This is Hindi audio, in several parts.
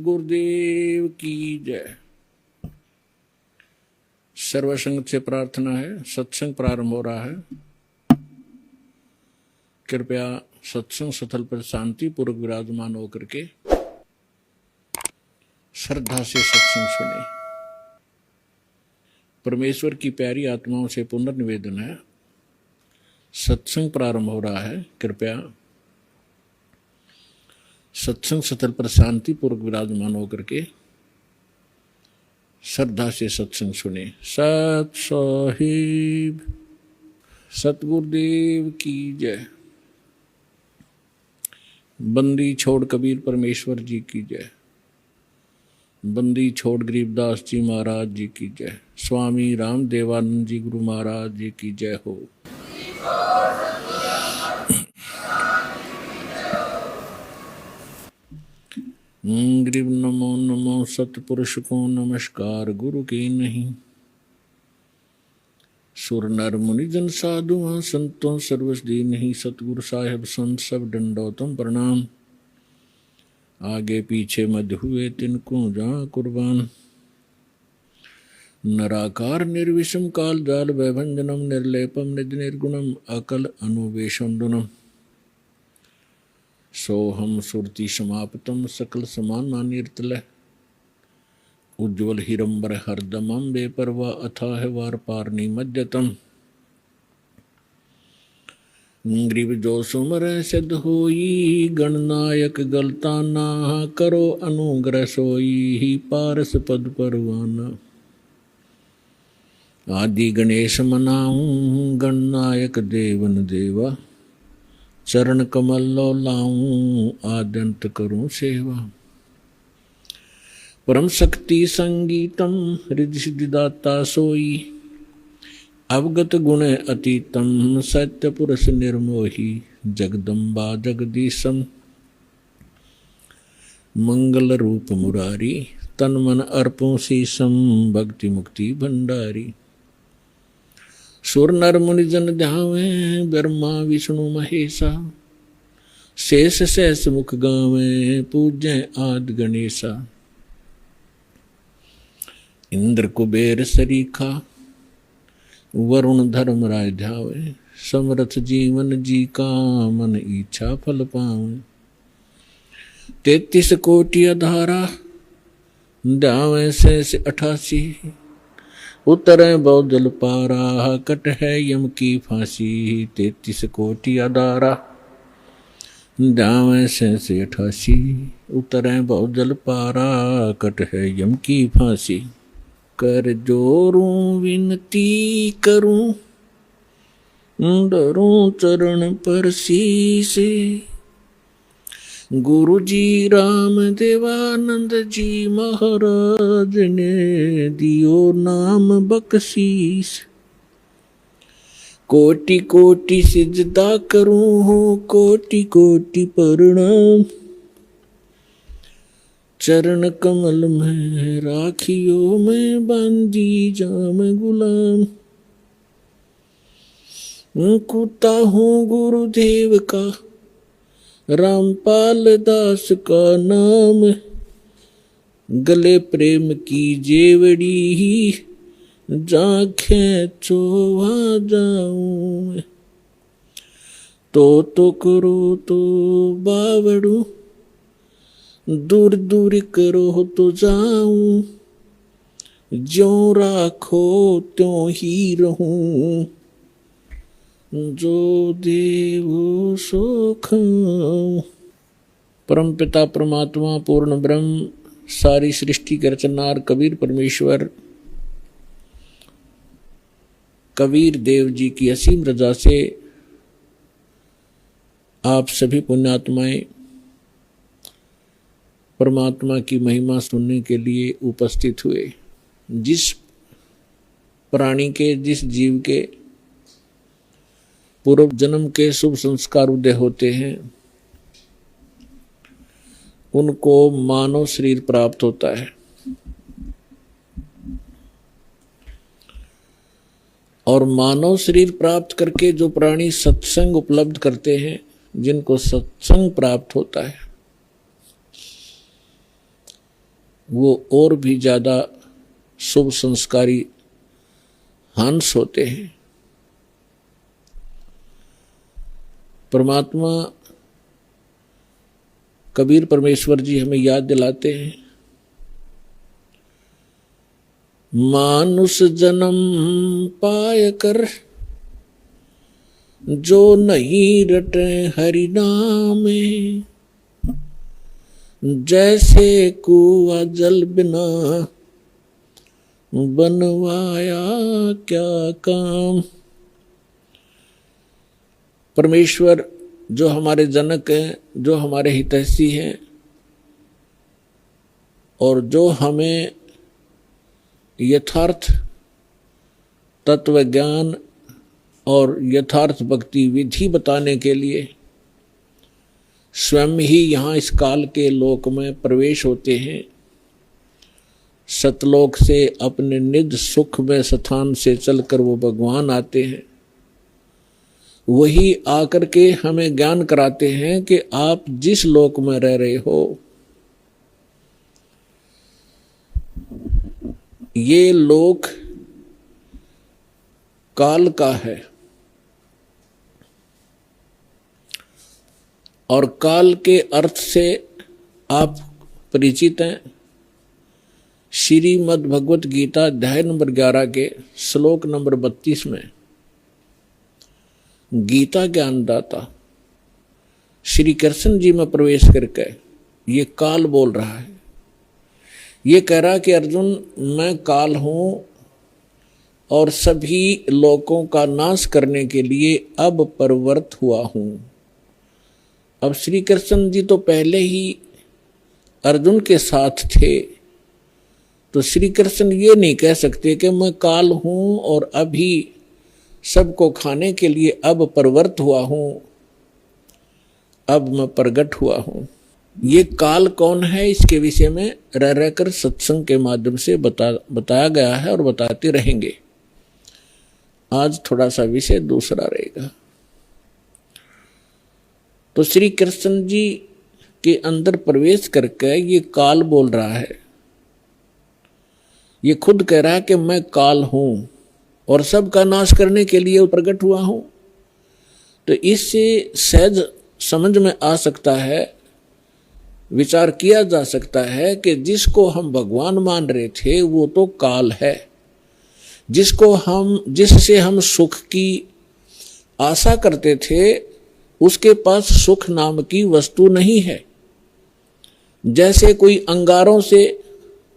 गुरुदेव की जय। सर्वसंग से प्रार्थना है, सत्संग प्रारंभ हो रहा है। कृपया सत्संग स्थल पर शांति पूर्वक विराजमान होकर के श्रद्धा से सत्संग सुने। परमेश्वर की प्यारी आत्माओं से पुनर्निवेदन है, सत्संग प्रारंभ हो रहा है। कृपया सत्संग स्थल पर शांति पूर्वक विराजमान होकर के श्रद्धा से सत्संग सुने। सत साहिब सतगुरुदेव की जय। बंदी छोड़ कबीर परमेश्वर जी की जय। बंदी छोड़ गरीबदास जी महाराज जी की जय। स्वामी राम देवानंद जी गुरु महाराज जी की जय हो। गरीब नमो नमो सतपुरुष को नमस्कार गुरु की नहीं। सुर नर मुनि जन साधु संतों सर्वस दी नहीं। सतगुरु साहेब संत सब दंडोतम प्रणाम। आगे पीछे मध्य हुए तिनको जहाँ कुर्बान। नराकार निर्विषम काल जाल वैभंजनम निर्लेपम निज निर्गुणम अकल अनुवेशंडुनम। सोहम सुरति समाप्तम सकल समान निर्तल। उज्ज्वल हिरंबर हरदमम बेपरवा अथाह वार पारनी मध्यतम। ग्रीव जो सुमर सिद्ध होई गणनायक गलताना। करो अनुग्रह सोई पारस पद परवाना। आदि गणेश मनाऊं गणनायक देवन देवा। चरण कमल लो लाऊं आद्यंत करूं सेवा। परम शक्ति संगीतम हृदय सिद्धिदाता सोई। अवगत गुण अतीतम सत्य पुरुष निर्मोही। जगदम्बा जगदीशम मंगल रूप मुरारी। तन मन अर्पों शीसम भक्ति मुक्ति भंडारी। सुर नर मुनि जन ध्यावे ब्रह्मा विष्णु महेशा। शेष सहस मुख गावे पूज्य आदि गणेशा। इंद्र कुबेर सरीखा वरुण धर्म राय ध्यावे। समरथ जीवन जी का मन इच्छा फल पावे। 33 कोटि अधारा ध्यावे शेष 88। उतरे बहुजल पारा कट है यम की फांसी। 33 कोटि अदारा ध्यावे शेष 88। उतरे बहुजल पारा कट है यम की फांसी। कर जोरूं विनती करूं डरूं चरण पर शीसे। गुरु जी राम देवानंद जी महाराज ने दियो नाम बख्शीस। कोटि कोटि सिजदा करूं हो कोटि कोटि प्रणाम। चरण कमल में राखियो मैं बांधी जाम गुलाम। कुत्ता हूँ गुरुदेव का रामपाल दास का नाम। गले प्रेम की जेवड़ी जाखें चोवा जाऊं। तो करो तो बावड़ू दूर दूर करो तो जाऊं। ज्यों राखो त्यों ही रहूं। जो देव सो खाऊं। परम पिता परमात्मा पूर्ण ब्रह्म सारी सृष्टि के रचनहार कबीर परमेश्वर कबीर देव जी की असीम रजा से आप सभी पुण्यात्माएं परमात्मा की महिमा सुनने के लिए उपस्थित हुए। जिस प्राणी के जिस जीव के पूर्व जन्म के शुभ संस्कार उदय होते हैं उनको मानव शरीर प्राप्त होता है। और मानव शरीर प्राप्त करके जो प्राणी सत्संग उपलब्ध करते हैं, जिनको सत्संग प्राप्त होता है, वो और भी ज़्यादा शुभ संस्कारी हंस होते हैं। परमात्मा कबीर परमेश्वर जी हमें याद दिलाते हैं, मानुष जन्म पाय कर जो नहीं रटे हरि नामे, जैसे कुआ जल बिना बनवाया क्या काम। परमेश्वर जो हमारे जनक हैं, जो हमारे हितैषी हैं और जो हमें यथार्थ तत्व ज्ञान और यथार्थ भक्ति विधि बताने के लिए स्वयं ही यहाँ इस काल के लोक में प्रवेश होते हैं। सतलोक से अपने निज सुख में स्थान से चलकर वो भगवान आते हैं। वही आकर के हमें ज्ञान कराते हैं कि आप जिस लोक में रह रहे हो, ये लोक काल का है और काल के अर्थ से आप परिचित हैं। श्रीमद् भगवत गीता अध्याय नंबर 11 के श्लोक नंबर 32 में गीता ज्ञानदाता श्री कृष्ण जी में प्रवेश करके ये काल बोल रहा है। ये कह रहा कि अर्जुन, मैं काल हूं और सभी लोकों का नाश करने के लिए अब प्रवृत्त हुआ हूं। अब श्री कृष्ण जी तो पहले ही अर्जुन के साथ थे, तो श्री कृष्ण ये नहीं कह सकते कि मैं काल हूं और अभी सबको खाने के लिए अब प्रवृत्त हुआ हूं, अब मैं प्रगट हुआ हूं। ये काल कौन है, इसके विषय में रह रहकर सत्संग के माध्यम से बताया गया है और बताते रहेंगे। आज थोड़ा सा विषय दूसरा रहेगा। तो श्री कृष्ण जी के अंदर प्रवेश करके ये काल बोल रहा है। ये खुद कह रहा है कि मैं काल हूं और सबका नाश करने के लिए प्रकट हुआ हूं। तो इससे सहज समझ में आ सकता है, विचार किया जा सकता है कि जिसको हम भगवान मान रहे थे वो तो काल है। जिससे हम सुख की आशा करते थे उसके पास सुख नाम की वस्तु नहीं है। जैसे कोई अंगारों से,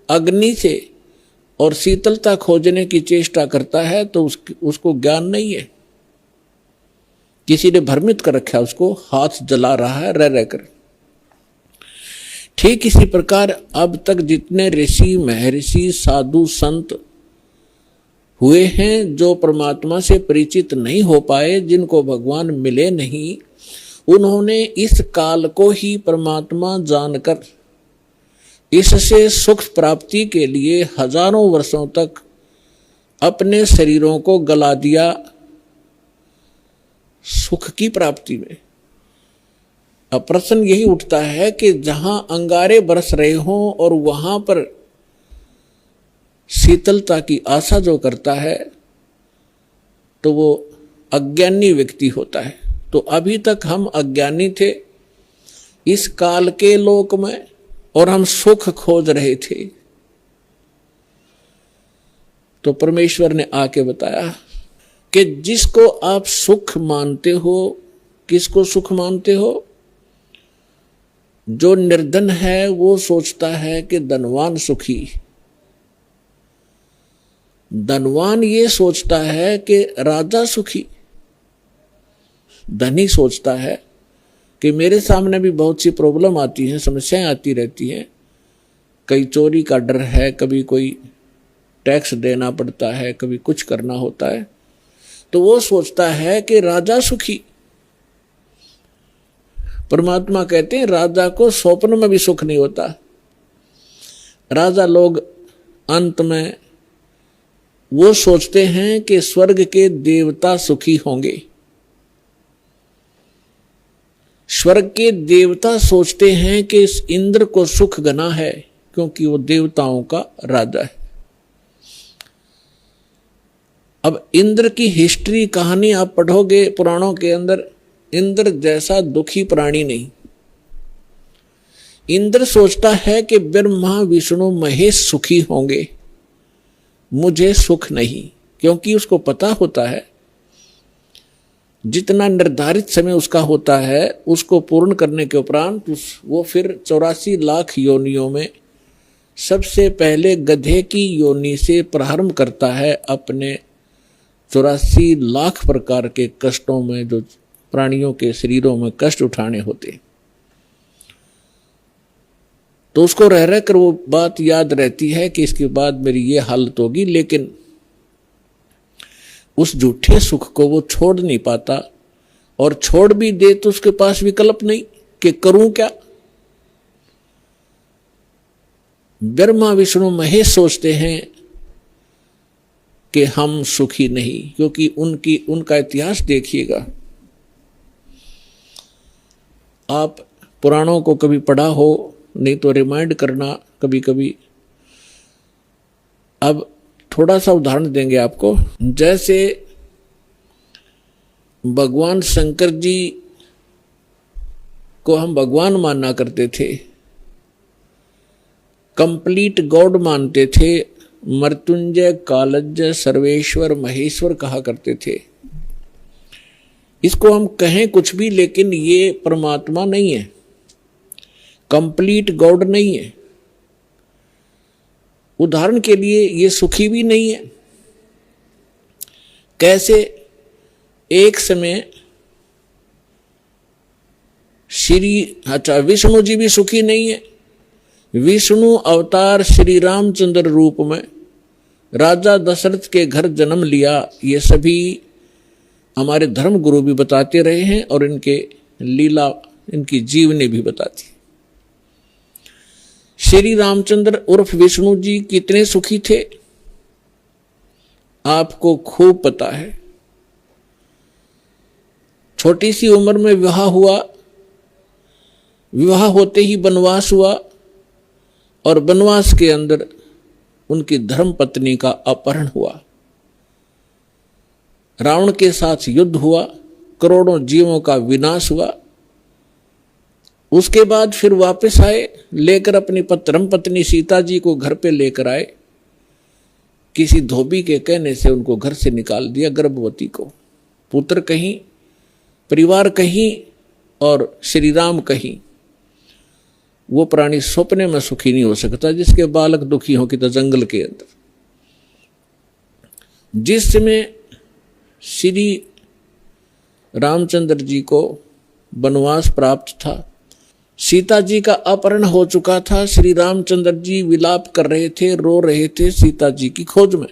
अग्नि से और शीतलता खोजने की चेष्टा करता है तो उसको ज्ञान नहीं है। किसी ने भ्रमित कर रखा है, उसको हाथ जला रहा है रह रहकर। ठीक इसी प्रकार अब तक जितने ऋषि, महर्षि, साधु, संत हुए हैं जो परमात्मा से परिचित नहीं हो पाए, जिनको भगवान मिले नहीं, उन्होंने इस काल को ही परमात्मा जानकर इससे सुख प्राप्ति के लिए हजारों वर्षों तक अपने शरीरों को गला दिया सुख की प्राप्ति में। अब प्रश्न यही उठता है कि जहां अंगारे बरस रहे हों और वहां पर शीतलता की आशा जो करता है तो वो अज्ञानी व्यक्ति होता है। तो अभी तक हम अज्ञानी थे इस काल के लोक में और हम सुख खोज रहे थे। तो परमेश्वर ने आके बताया कि जिसको आप सुख मानते हो, किसको सुख मानते हो? जो निर्धन है वो सोचता है कि धनवान सुखी। धनवान ये सोचता है कि राजा सुखी। धनी सोचता है कि मेरे सामने भी बहुत सी प्रॉब्लम आती है, समस्याएं आती रहती हैं। कहीं चोरी का डर है, कभी कोई टैक्स देना पड़ता है, कभी कुछ करना होता है, तो वो सोचता है कि राजा सुखी। परमात्मा कहते हैं राजा को स्वप्न में भी सुख नहीं होता। राजा लोग अंत में वो सोचते हैं कि स्वर्ग के देवता सुखी होंगे। स्वर्ग के देवता सोचते हैं कि इस इंद्र को सुख घना है क्योंकि वो देवताओं का राजा है। अब इंद्र की हिस्ट्री कहानी आप पढ़ोगे पुराणों के अंदर, इंद्र जैसा दुखी प्राणी नहीं। इंद्र सोचता है कि ब्रह्मा विष्णु महेश सुखी होंगे, मुझे सुख नहीं, क्योंकि उसको पता होता है जितना निर्धारित समय उसका होता है उसको पूर्ण करने के उपरांत वो फिर 84 लाख योनियों में सबसे पहले गधे की योनि से प्रारंभ करता है अपने 84 लाख प्रकार के कष्टों में, जो प्राणियों के शरीरों में कष्ट उठाने होते। तो उसको रह रहकर वो बात याद रहती है कि इसके बाद मेरी ये हालत होगी, लेकिन उस झूठे सुख को वो छोड़ नहीं पाता, और छोड़ भी दे तो उसके पास विकल्प नहीं कि करूं क्या। ब्रह्मा विष्णु महेश सोचते हैं कि हम सुखी नहीं, क्योंकि उनका इतिहास देखिएगा। आप पुराणों को कभी पढ़ा हो, नहीं तो रिमाइंड करना कभी कभी। अब थोड़ा सा उदाहरण देंगे आपको। जैसे भगवान शंकर जी को हम भगवान माना करते थे, कंप्लीट गॉड मानते थे, मृत्युंजय कालज्ञ सर्वेश्वर महेश्वर कहा करते थे। इसको हम कहें कुछ भी, लेकिन ये परमात्मा नहीं है, कंप्लीट गॉड नहीं है। उदाहरण के लिए ये सुखी भी नहीं है। कैसे? एक समय विष्णु जी भी सुखी नहीं है। विष्णु अवतार श्री रामचंद्र रूप में राजा दशरथ के घर जन्म लिया, ये सभी हमारे धर्म गुरु भी बताते रहे हैं और इनके लीला, इनकी जीवनी भी बताती। श्री रामचंद्र उर्फ विष्णु जी कितने सुखी थे आपको खूब पता है। छोटी सी उम्र में विवाह हुआ, विवाह होते ही वनवास हुआ, और वनवास के अंदर उनकी धर्म पत्नी का अपहरण हुआ। रावण के साथ युद्ध हुआ, करोड़ों जीवों का विनाश हुआ। उसके बाद फिर वापस आए, लेकर अपनी धर्म पत्नी सीता जी को घर पे लेकर आए। किसी धोबी के कहने से उनको घर से निकाल दिया, गर्भवती को। पुत्र कहीं, परिवार कहीं और श्री राम कहीं। वो प्राणी सपने में सुखी नहीं हो सकता जिसके बालक दुखी हो कि तो जंगल के अंदर। जिस समय श्री रामचंद्र जी को वनवास प्राप्त था, सीता जी का अपहरण हो चुका था, श्री रामचंद्र जी विलाप कर रहे थे, रो रहे थे सीता जी की खोज में।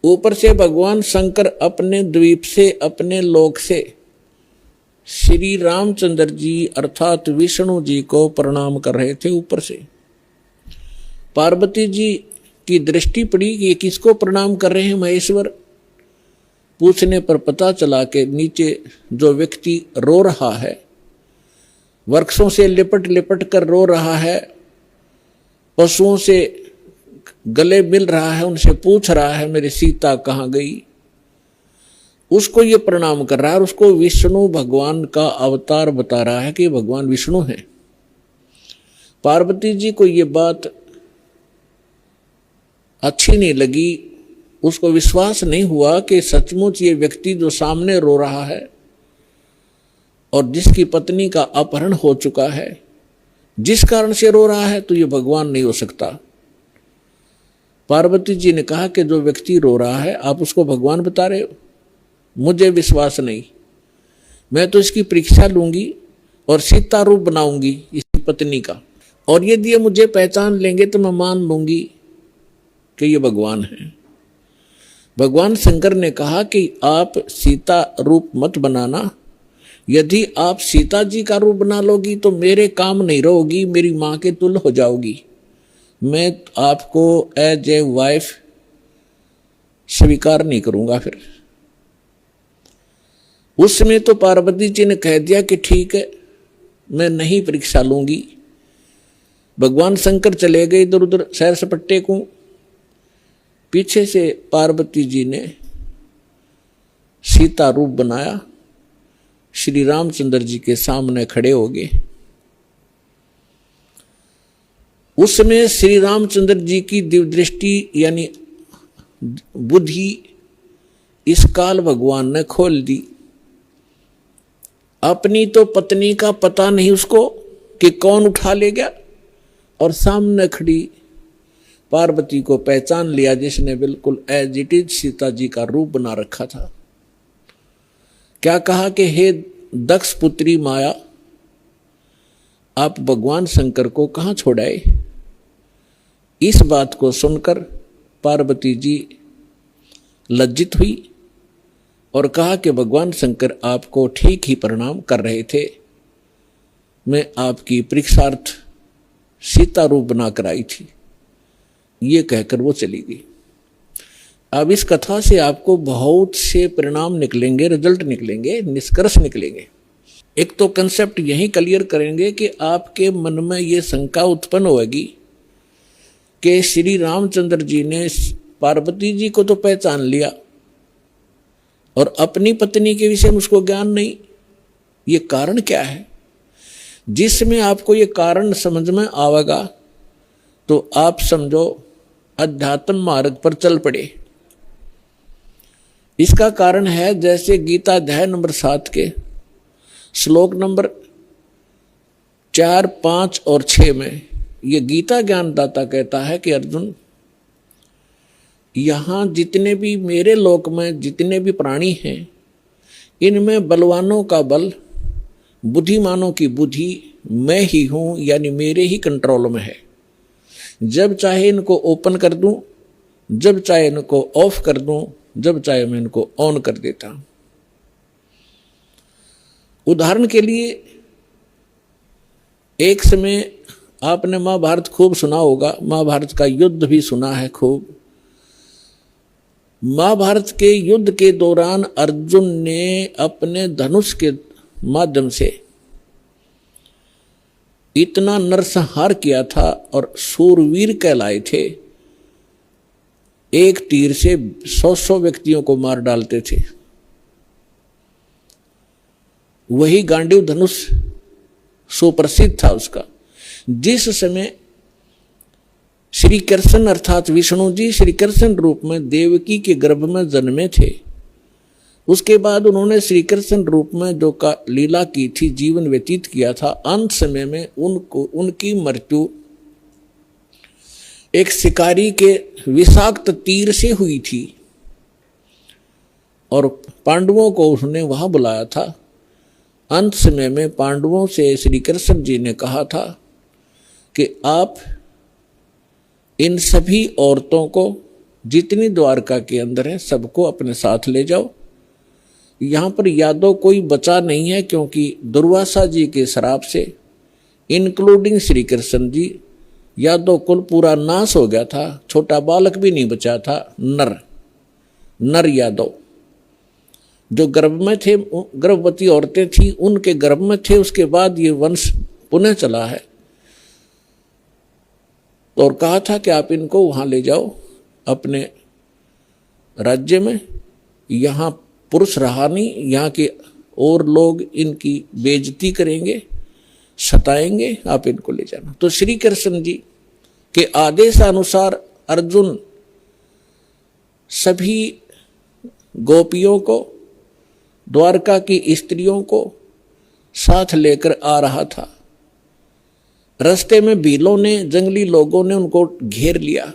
ऊपर से भगवान शंकर अपने द्वीप से, अपने लोक से श्री रामचंद्र जी अर्थात विष्णु जी को प्रणाम कर रहे थे। ऊपर से पार्वती जी की दृष्टि पड़ी कि ये किसको प्रणाम कर रहे हैं महेश्वर। पूछने पर पता चला कि नीचे जो व्यक्ति रो रहा है, वृक्षों से लिपट लिपट कर रो रहा है, पशुओं से गले मिल रहा है, उनसे पूछ रहा है मेरी सीता कहाँ गई, उसको ये प्रणाम कर रहा है। और उसको विष्णु भगवान का अवतार बता रहा है कि भगवान विष्णु हैं। पार्वती जी को ये बात अच्छी नहीं लगी, उसको विश्वास नहीं हुआ कि सचमुच ये व्यक्ति जो सामने रो रहा है और जिसकी पत्नी का अपहरण हो चुका है, जिस कारण से रो रहा है, तो ये भगवान नहीं हो सकता। पार्वती जी ने कहा कि जो व्यक्ति रो रहा है आप उसको भगवान बता रहे हो, मुझे विश्वास नहीं। मैं तो इसकी परीक्षा लूंगी और सीता रूप बनाऊंगी इसकी पत्नी का, और यदि ये मुझे पहचान लेंगे तो मैं मान लूंगी कि ये भगवान है। भगवान शंकर ने कहा कि आप सीता रूप मत बनाना, यदि आप सीता जी का रूप बना लोगी तो मेरे काम नहीं रहोगी, मेरी माँ के तुल्य हो जाओगी। मैं आपको एज ए वाइफ स्वीकार नहीं करूंगा। फिर उस समय तो पार्वती जी ने कह दिया कि ठीक है, मैं नहीं परीक्षा लूंगी। भगवान शंकर चले गए इधर उधर सैर सपट्टे को। पीछे से पार्वती जी ने सीता रूप बनाया, श्री रामचंद्र जी के सामने खड़े हो गए। उसमें श्री रामचंद्र जी की दिव्य दृष्टि यानी बुद्धि इस काल भगवान ने खोल दी। अपनी तो पत्नी का पता नहीं उसको कि कौन उठा ले गया, और सामने खड़ी पार्वती को पहचान लिया जिसने बिल्कुल as it is Sita ji का रूप बना रखा था। क्या कहा कि हे दक्ष पुत्री माया, आप भगवान शंकर को कहां छोड़ाए। इस बात को सुनकर पार्वती जी लज्जित हुई और कहा कि भगवान शंकर आपको ठीक ही प्रणाम कर रहे थे, मैं आपकी परीक्षार्थ सीता रूप बनाकर आई थी। ये कहकर वो चली गई। अब इस कथा से आपको बहुत से परिणाम निकलेंगे, रिजल्ट निकलेंगे, निष्कर्ष निकलेंगे। एक तो कंसेप्ट यही क्लियर करेंगे कि आपके मन में ये शंका उत्पन्न होगी कि श्री रामचंद्र जी ने पार्वती जी को तो पहचान लिया और अपनी पत्नी के विषय में उसको ज्ञान नहीं। ये कारण क्या है? जिसमें आपको ये कारण समझ में आवेगा तो आप समझो अध्यात्म मार्ग पर चल पड़े। इसका कारण है जैसे गीता अध्याय नंबर 7 के श्लोक नंबर 4, 5 और 6 में ये गीता ज्ञानदाता कहता है कि अर्जुन, यहां जितने भी मेरे लोक में जितने भी प्राणी हैं, इनमें बलवानों का बल, बुद्धिमानों की बुद्धि मैं ही हूं, यानी मेरे ही कंट्रोल में है। जब चाहे इनको ओपन कर दूं, जब चाहे इनको ऑफ कर दूं, जब चाहे मैं इनको ऑन कर देता हूं। उदाहरण के लिए एक समय आपने महाभारत खूब सुना होगा, महाभारत का युद्ध भी सुना है खूब। महाभारत के युद्ध के दौरान अर्जुन ने अपने धनुष के माध्यम से इतना नरसंहार किया था और सूरवीर कहलाए थे। एक तीर से 100 व्यक्तियों को मार डालते थे। वही गांडीव धनुष सुप्रसिद्ध था उसका। जिस समय श्री कृष्ण अर्थात विष्णु जी श्री कृष्ण रूप में देवकी के गर्भ में जन्मे थे, उसके बाद उन्होंने श्री कृष्ण रूप में जो का लीला की थी, जीवन व्यतीत किया था, अंत समय में उनकी मृत्यु एक शिकारी के विषाक्त तीर से हुई थी और पांडवों को उसने वहां बुलाया था। अंत समय में पांडवों से श्री कृष्ण जी ने कहा था कि आप इन सभी औरतों को जितनी द्वारका के अंदर है सबको अपने साथ ले जाओ। यहाँ पर यादव कोई बचा नहीं है, क्योंकि दुर्वासा जी के श्राप से इंक्लूडिंग श्री कृष्ण जी यादव कुल पूरा नाश हो गया था। छोटा बालक भी नहीं बचा था। नर यादव जो गर्भ में थे, गर्भवती औरतें थी उनके गर्भ में थे। उसके बाद ये वंश पुनः चला है और कहा था कि आप इनको वहां ले जाओ अपने राज्य में। यहाँ पुरुष रहा नहीं, यहाँ के और लोग इनकी बेइज्जती करेंगे, सताएंगे, आप इनको ले जाना। तो श्री कृष्ण जी के आदेशानुसार अर्जुन सभी गोपियों को, द्वारका की स्त्रियों को साथ लेकर आ रहा था। रास्ते में भीलों ने, जंगली लोगों ने उनको घेर लिया।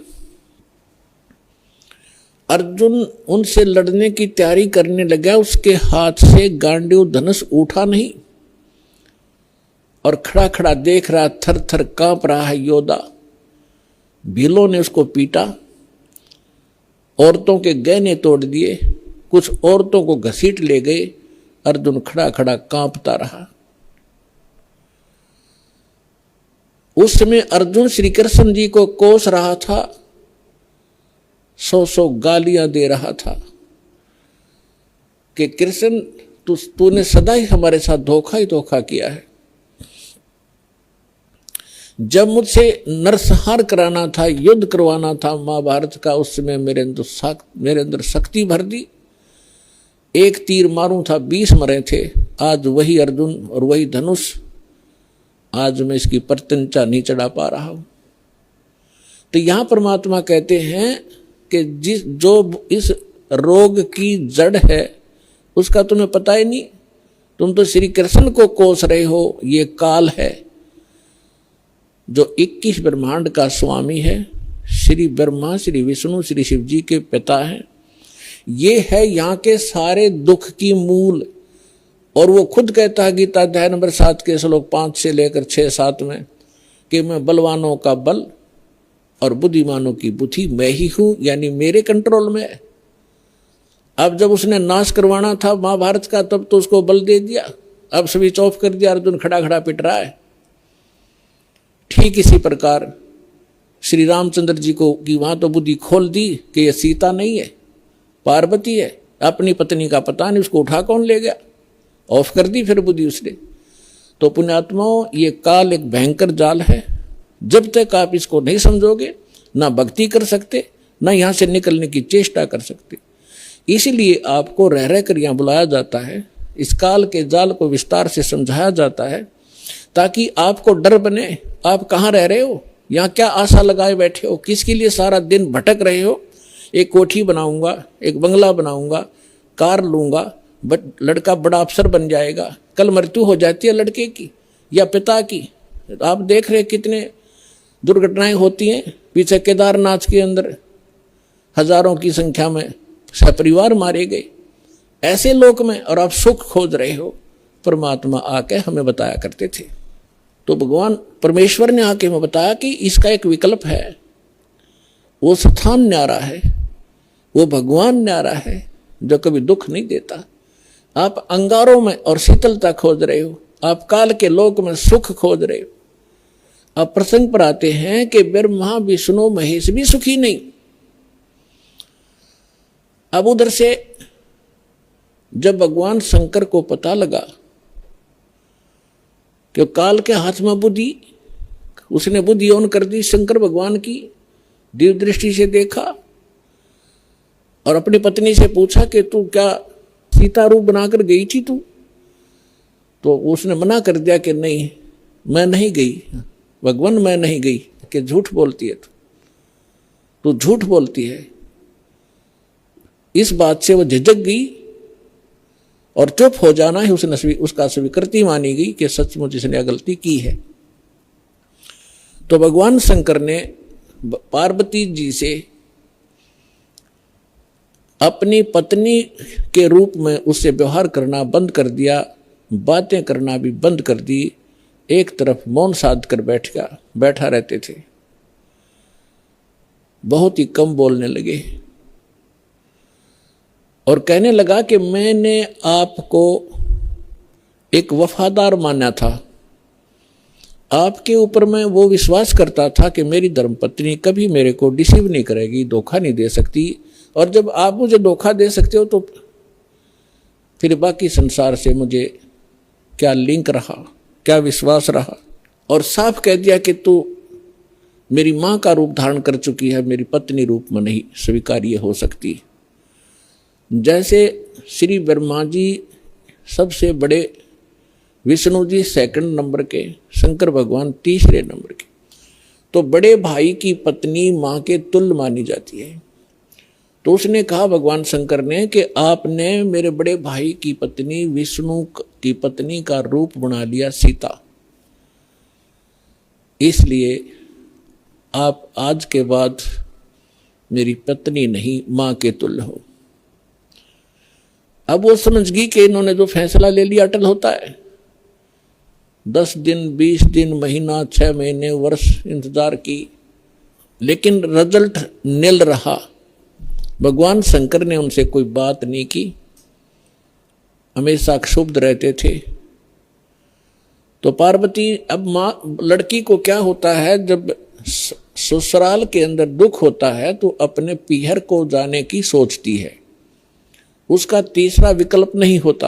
अर्जुन उनसे लड़ने की तैयारी करने लगा, उसके हाथ से गांडीव धनुष उठा नहीं और खड़ा खड़ा देख रहा, थर थर कांप रहा है योद्धा। भीलों ने उसको पीटा, औरतों के गहने तोड़ दिए, कुछ औरतों को घसीट ले गए। अर्जुन खड़ा खड़ा कांपता रहा। उस समय अर्जुन श्री कृष्ण जी को कोस रहा था, 100 गालियां दे रहा था कि कृष्ण तूने सदा ही हमारे साथ धोखा ही धोखा किया है। जब मुझसे नरसंहार कराना था, युद्ध करवाना था महाभारत का, उस समय मेरे अंदर शक्ति भर दी। एक तीर मारूं था 20 मरे थे। आज वही अर्जुन और वही धनुष, आज मैं इसकी प्रत्यंचा नहीं चढ़ा पा रहा हूं। तो यहां परमात्मा कहते हैं कि जो इस रोग की जड़ है उसका तुम्हें पता ही नहीं। तुम तो श्री कृष्ण को कोस रहे हो। ये काल है जो 21 ब्रह्मांड का स्वामी है, श्री ब्रह्मा, श्री विष्णु, श्री शिव जी के पिता हैं। ये है यहाँ के सारे दुख की मूल। और वो खुद कहता है गीता अध्याय नंबर 7 के श्लोक 5 से लेकर 6-7 में कि मैं बलवानों का बल और बुद्धिमानों की बुद्धि मैं ही हूं, यानी मेरे कंट्रोल में है। अब जब उसने नाश करवाना था महाभारत का, तब तो उसको बल दे दिया, अब स्विच ऑफ कर दिया, अर्जुन खड़ा खड़ा पिट रहा है। ठीक इसी प्रकार श्री रामचंद्र जी को की वहां तो बुद्धि खोल दी कि ये सीता नहीं है, पार्वती है। अपनी पत्नी का पता नहीं, उसको उठा कौन ले गया, ऑफ कर दी फिर बुद्धि उसने। तो पुण्यात्माओं, ये काल एक भयंकर जाल है। जब तक आप इसको नहीं समझोगे, ना भक्ति कर सकते, ना यहां से निकलने की चेष्टा कर सकते। इसीलिए आपको रह रह कर यहां बुलाया जाता है, इस काल के जाल को विस्तार से समझाया जाता है, ताकि आपको डर बने। आप कहाँ रह रहे हो, यहाँ क्या आशा लगाए बैठे हो, किसके लिए सारा दिन भटक रहे हो। एक कोठी बनाऊंगा, एक बंगला बनाऊंगा, कार लूंगा, लड़का बड़ा अफसर बन जाएगा। कल मृत्यु हो जाती है लड़के की या पिता की। आप देख रहे कितने दुर्घटनाएं होती हैं। पीछे केदारनाथ के अंदर हजारों की संख्या में सपरिवार मारे गए ऐसे लोक में, और आप सुख खोज रहे हो। परमात्मा आके हमें बताया करते थे। तो भगवान परमेश्वर ने आके हमें बताया कि इसका एक विकल्प है। वो स्थान न्यारा है, वो भगवान न्यारा है जो कभी दुख नहीं देता। आप अंगारों में और शीतलता खोज रहे हो, आप काल के लोक में सुख खोज रहे हो। अब प्रसंग पर आते हैं कि ब्रह्मा विष्णु महेश भी सुखी नहीं। अब उधर से जब भगवान शंकर को पता लगा कि काल के हाथ में बुद्धि, उसने बुद्धि ऑन कर दी शंकर भगवान की, दिव्य दृष्टि से देखा और अपनी पत्नी से पूछा कि तू क्या सीता रूप बनाकर गई थी तू? तो उसने मना कर दिया कि नहीं, मैं नहीं गई भगवान, मैं नहीं गई। कि झूठ बोलती है तू झूठ बोलती है। इस बात से वो झिझक गई और चुप हो जाना ही उसका स्वीकृति मानी गई कि सचमुच इसने गलती की है। तो भगवान शंकर ने पार्वती जी से अपनी पत्नी के रूप में उससे व्यवहार करना बंद कर दिया, बातें करना भी बंद कर दी। एक तरफ मौन साध कर बैठा रहते थे, बहुत ही कम बोलने लगे और कहने लगा कि मैंने आपको एक वफादार माना था, आपके ऊपर मैं वो विश्वास करता था कि मेरी धर्मपत्नी कभी मेरे को डिसीव नहीं करेगी, धोखा नहीं दे सकती। और जब आप मुझे धोखा दे सकते हो तो फिर बाकी संसार से मुझे क्या लिंक रहा, क्या विश्वास रहा। और साफ कह दिया कि तू मेरी माँ का रूप धारण कर चुकी है, मेरी पत्नी रूप में नहीं स्वीकार्य हो सकती। जैसे श्री ब्रह्मा जी सबसे बड़े, विष्णु जी सेकंड नंबर के, शंकर भगवान तीसरे नंबर के, तो बड़े भाई की पत्नी माँ के तुल्य मानी जाती है। तो उसने कहा भगवान शंकर ने कि आपने मेरे बड़े भाई की पत्नी विष्णु की पत्नी का रूप बना लिया सीता, इसलिए आप आज के बाद मेरी पत्नी नहीं माँ के तुल्य हो। अब वो समझ गई कि इन्होंने जो फैसला ले लिया अटल होता है। 10 दिन 20 दिन महीना 6 महीने वर्ष इंतजार की, लेकिन रिजल्ट निल रहा। भगवान शंकर ने उनसे कोई बात नहीं की, हमेशा क्षुब्ध रहते थे। तो पार्वती, अब माँ लड़की को क्या होता है, जब ससुराल के अंदर दुख होता है तो अपने पीहर को जाने की सोचती है, उसका तीसरा विकल्प नहीं होता।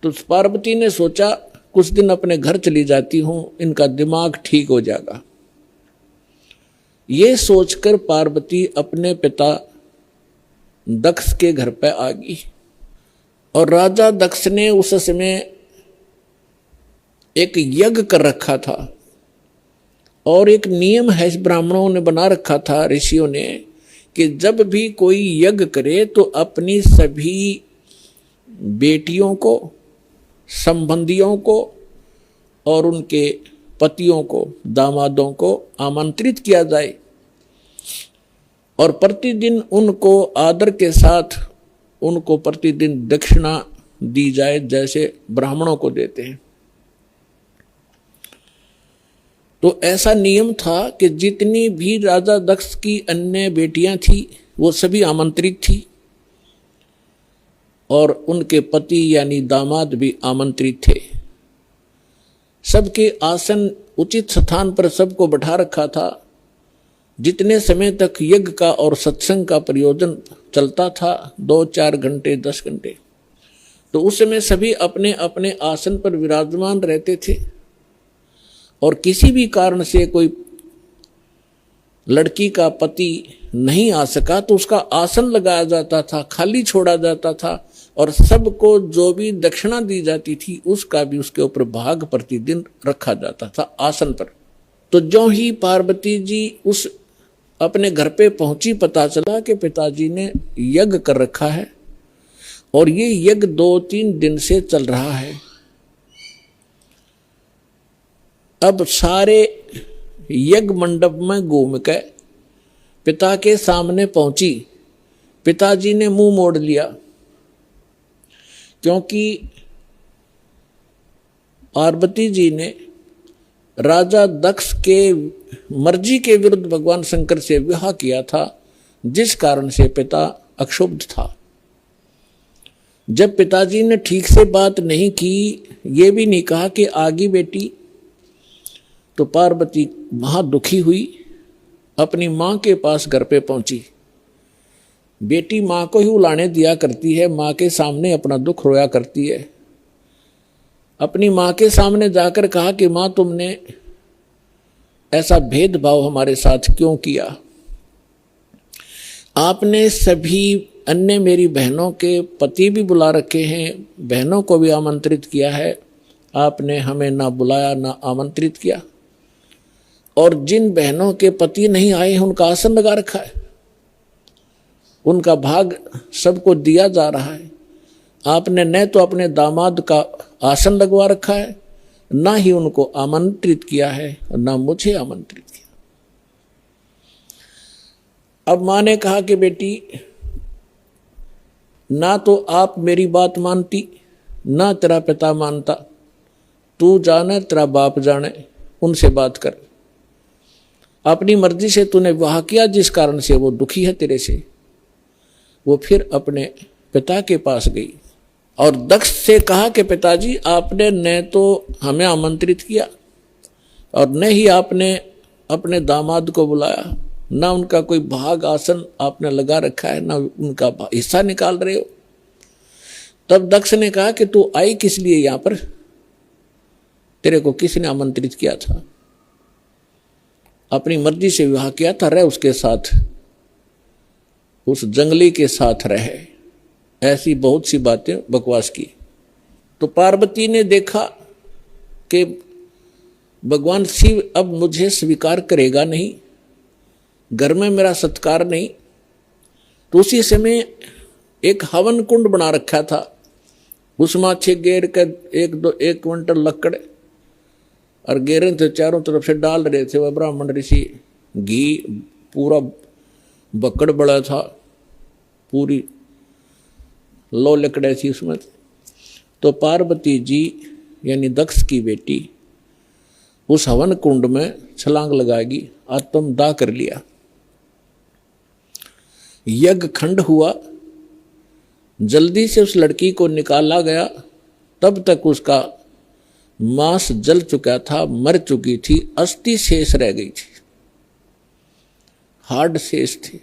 तो पार्वती ने सोचा कुछ दिन अपने घर चली जाती हूं, इनका दिमाग ठीक हो जाएगा। ये सोचकर पार्वती अपने पिता दक्ष के घर पर आ गई। और राजा दक्ष ने उस समय एक यज्ञ कर रखा था, और एक नियम है ब्राह्मणों ने बना रखा था, ऋषियों ने, कि जब भी कोई यज्ञ करे तो अपनी सभी बेटियों को, संबंधियों को और उनके पतियों को, दामादों को आमंत्रित किया जाए और प्रतिदिन उनको आदर के साथ उनको प्रतिदिन दक्षिणा दी जाए, जैसे ब्राह्मणों को देते हैं। तो ऐसा नियम था कि जितनी भी राजा दक्ष की अन्य बेटियां थी वो सभी आमंत्रित थी, और उनके पति यानी दामाद भी आमंत्रित थे। सबके आसन उचित स्थान पर सबको बैठा रखा था। जितने समय तक यज्ञ का और सत्संग का प्रयोजन चलता था, 2-4 घंटे 10 घंटे, तो उस समय सभी अपने अपने आसन पर विराजमान रहते थे। और किसी भी कारण से कोई लड़की का पति नहीं आ सका तो उसका आसन लगाया जाता था, खाली छोड़ा जाता था, और सबको जो भी दक्षिणा दी जाती थी उसका भी उसके ऊपर भाग प्रतिदिन रखा जाता था आसन पर। तो जो ही पार्वती जी उस अपने घर पे पहुंची, पता चला कि पिताजी ने यज्ञ कर रखा है, और ये यज्ञ 2-3 दिन से चल रहा है। अब सारे यज्ञ मंडप में घूम के पिता के सामने पहुंची। पिताजी ने मुंह मोड़ लिया, क्योंकि पार्वती जी ने राजा दक्ष के मर्जी के विरुद्ध भगवान शंकर से विवाह किया था, जिस कारण से पिता अक्षुब्ध था। जब पिताजी ने ठीक से बात नहीं की, ये भी नहीं कहा कि आगी बेटी, तो पार्वती वहां दुखी हुई, अपनी मां के पास घर पे पहुंची। बेटी मां को ही उलाने दिया करती है, मां के सामने अपना दुख रोया करती है। अपनी मां के सामने जाकर कहा कि मां, तुमने ऐसा भेदभाव हमारे साथ क्यों किया? आपने सभी अन्य मेरी बहनों के पति भी बुला रखे हैं, बहनों को भी आमंत्रित किया है, आपने हमें ना बुलाया ना आमंत्रित किया। और जिन बहनों के पति नहीं आए हैं उनका आसन लगा रखा है, उनका भाग सबको दिया जा रहा है। आपने न तो अपने दामाद का आसन लगवा रखा है, ना ही उनको आमंत्रित किया है, और ना मुझे आमंत्रित किया। अब मां ने कहा कि बेटी, ना तो आप मेरी बात मानती, ना तेरा पिता मानता, तू जाने तेरा बाप जाने, उनसे बात कर। अपनी मर्जी से तूने विवाह किया, जिस कारण से वो दुखी है तेरे से। वो फिर अपने पिता के पास गई और दक्ष से कहा कि पिताजी, आपने न तो हमें आमंत्रित किया और न ही आपने अपने दामाद को बुलाया, ना उनका कोई भाग आसन आपने लगा रखा है, ना उनका हिस्सा निकाल रहे हो। तब दक्ष ने कहा कि तू आई किस लिए यहां पर? तेरे को किसने आमंत्रित किया था? अपनी मर्जी से विवाह किया था, रह उसके साथ, उस जंगली के साथ रहे। ऐसी बहुत सी बातें बकवास की। तो पार्वती ने देखा कि भगवान शिव अब मुझे स्वीकार करेगा नहीं, घर में मेरा सत्कार नहीं। तो उसी समय एक हवन कुंड बना रखा था, उसमें अच्छे गेर का 1 क्विंटल लकड़ और गेरे थे, चारों तरफ से डाल रहे थे वह ब्राह्मण ऋषि। घी पूरा बकड़ बड़ा था, पूरी लो लकड़े थी उसमें। तो पार्वती जी यानी दक्ष की बेटी उस हवन कुंड में छलांग लगाएगी, आत्मदाह कर लिया। यज्ञ खंड हुआ, जल्दी से उस लड़की को निकाला गया। तब तक उसका मांस जल चुका था, मर चुकी थी, अस्थि शेष रह गई थी, हार्ड शेष थी।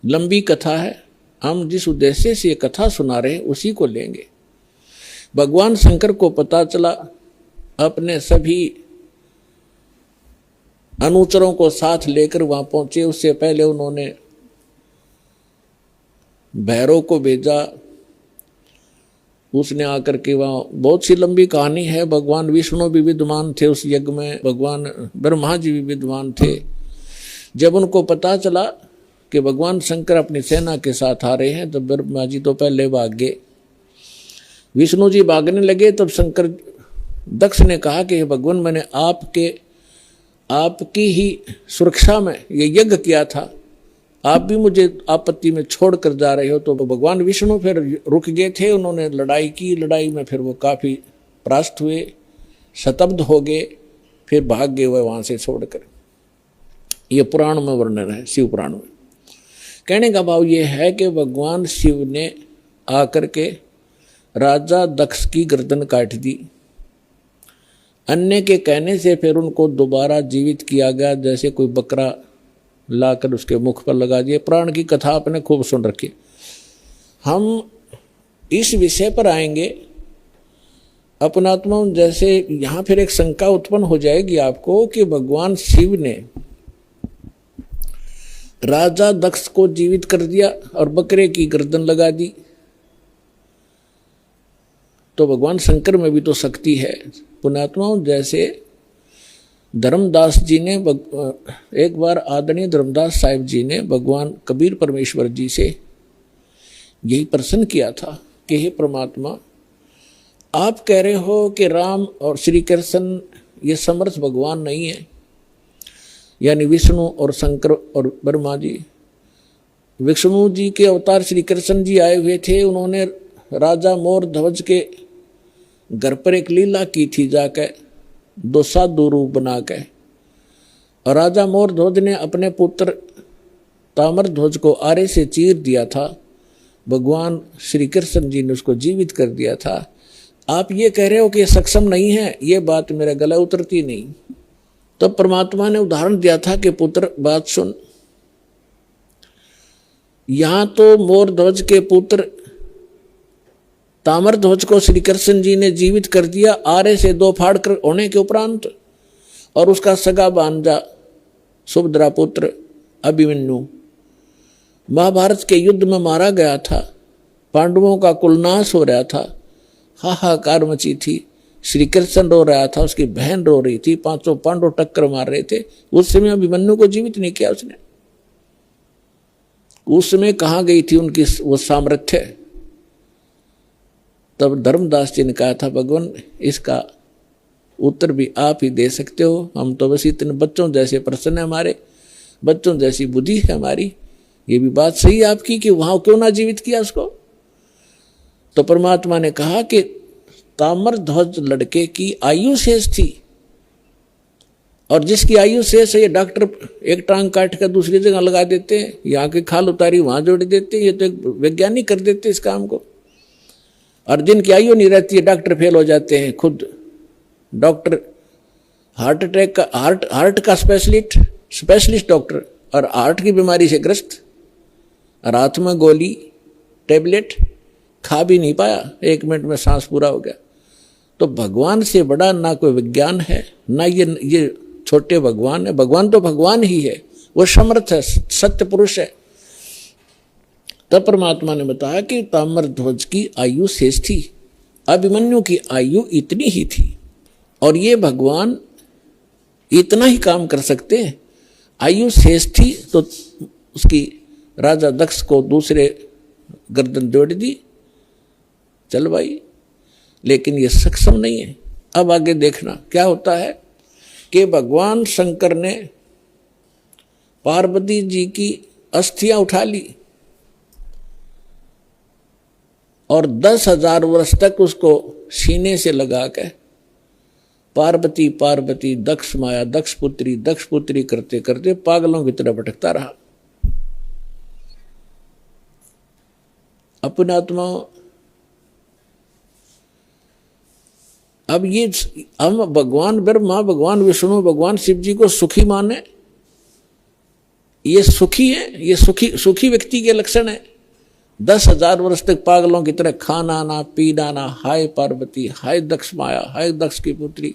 लंबी कथा है, हम जिस उद्देश्य से ये कथा सुना रहे हैं उसी को लेंगे। भगवान शंकर को पता चला अपने सभी अनुचरों को साथ लेकर वहां पहुंचे। उससे पहले उन्होंने भैरव को भेजा, उसने आकर के वहाँ, बहुत सी लंबी कहानी है। भगवान विष्णु भी विद्वान थे उस यज्ञ में, भगवान ब्रह्मा जी भी विद्वान थे। जब उनको पता चला कि भगवान शंकर अपनी सेना के साथ आ रहे हैं, तब ब्रह्मा जी तो पहले भाग गए, विष्णु जी भागने लगे। तब शंकर दक्ष ने कहा कि भगवान, मैंने आपकी ही सुरक्षा में ये यज्ञ किया था, आप भी मुझे आपत्ति में छोड़ कर जा रहे हो। तो भगवान विष्णु फिर रुक गए थे, उन्होंने लड़ाई की। लड़ाई में फिर वो काफ़ी परास्त हुए, शतब्द हो गए, फिर भाग गए हुए वहाँ से छोड़कर। ये पुराण में वर्णन है, शिव पुराण में। कहने का भाव ये है कि भगवान शिव ने आकर के राजा दक्ष की गर्दन काट दी। अन्य के कहने से फिर उनको दोबारा जीवित किया गया, जैसे कोई बकरा लाकर उसके मुख पर लगा दिए। प्राण की कथा आपने खूब सुन रखी। हम इस विषय पर आएंगे अपनात्मा। जैसे यहाँ फिर एक शंका उत्पन्न हो जाएगी आपको कि भगवान शिव ने राजा दक्ष को जीवित कर दिया और बकरे की गर्दन लगा दी, तो भगवान शंकर में भी तो शक्ति है। पुण्यात्माओं, जैसे धर्मदास जी ने एक बार आदरणीय धर्मदास साहिब जी ने भगवान कबीर परमेश्वर जी से यही प्रश्न किया था कि हे परमात्मा, आप कह रहे हो कि राम और श्री कृष्ण ये समर्थ भगवान नहीं है, यानी विष्णु और शंकर और ब्रह्मा जी। विष्णु जी के अवतार श्री कृष्ण जी आए हुए थे, उन्होंने राजा मोर ध्वज के घर पर एक लीला की थी, जाकर दो साधु रूप बना के। और राजा मोर ध्वज ने अपने पुत्र ताम्र ध्वज को आरे से चीर दिया था, भगवान श्री कृष्ण जी ने उसको जीवित कर दिया था। आप ये कह रहे हो कि ये सक्षम नहीं है, ये बात मेरे गला उतरती नहीं। तब तो परमात्मा ने उदाहरण दिया था कि पुत्र बात सुन, यहां तो मोर ध्वज के पुत्र ताम्र ध्वज को श्री कृष्ण जी ने जीवित कर दिया आरे से दो फाड़ कर होने के उपरांत, और उसका सगा भांजा सुभद्रा पुत्र अभिमन्यु महाभारत के युद्ध में मारा गया था। पांडवों का कुलनाश हो रहा था, हाहाकार मची थी। श्री कृष्ण रो रहा था, उसकी बहन रो रही थी, पांचों पांडव टक्कर मार रहे थे। उस समय अभिमन्यु को जीवित नहीं किया उसने। उस समय कहाँ गई थी उनकी वो सामर्थ्य? तब धर्मदास जी ने कहा था, भगवान इसका उत्तर भी आप ही दे सकते हो, हम तो बस इतने बच्चों जैसे प्रश्न है हमारे, बच्चों जैसी बुद्धि है हमारी। ये भी बात सही है आपकी कि वहां क्यों ना जीवित किया उसको। तो परमात्मा ने कहा कि ताम्र ध्वज लड़के की आयु शेष थी, और जिसकी आयु शेष है, ये डॉक्टर एक टांग काट कर दूसरी जगह लगा देते हैं, यहाँ की खाल उतारी वहां जोड़ देते हैं, ये तो एक वैज्ञानिक कर देते हैं इस काम को। और जिनकी आयु नहीं रहती है, डॉक्टर फेल हो जाते हैं। खुद डॉक्टर हार्ट अटैक का हार्ट का स्पेशलिस्ट डॉक्टर, और हार्ट की बीमारी से ग्रस्त, रात में गोली टेबलेट खा भी नहीं पाया, 1 मिनट में सांस पूरा हो गया। तो भगवान से बड़ा ना कोई विज्ञान है, ना ये छोटे भगवान है। भगवान तो भगवान ही है, वो समर्थ है, सत्य पुरुष है। तब परमात्मा ने बताया कि ताम्र ध्वज की आयु शेष थी, अभिमन्यु की आयु इतनी ही थी, और ये भगवान इतना ही काम कर सकते हैं। आयु शेष थी तो उसकी राजा दक्ष को दूसरे गर्दन जोड़ दी, चल भाई, लेकिन ये सक्षम नहीं है। अब आगे देखना क्या होता है कि भगवान शंकर ने पार्वती जी की अस्थियां उठा ली और 10,000 वर्ष तक उसको सीने से लगा के पार्वती पार्वती दक्ष माया दक्ष पुत्री करते करते पागलों की तरह भटकता रहा। अपने आत्मा अब ये हम भगवान ब्रह्मा, भगवान विष्णु, भगवान शिव जी को सुखी माने, ये सुखी है, ये सुखी व्यक्ति के लक्षण है। 10,000 वर्ष तक पागलों की तरह खाना ना पीना ना, हाय पार्वती, हाय दक्ष माया, हाय दक्ष की पुत्री,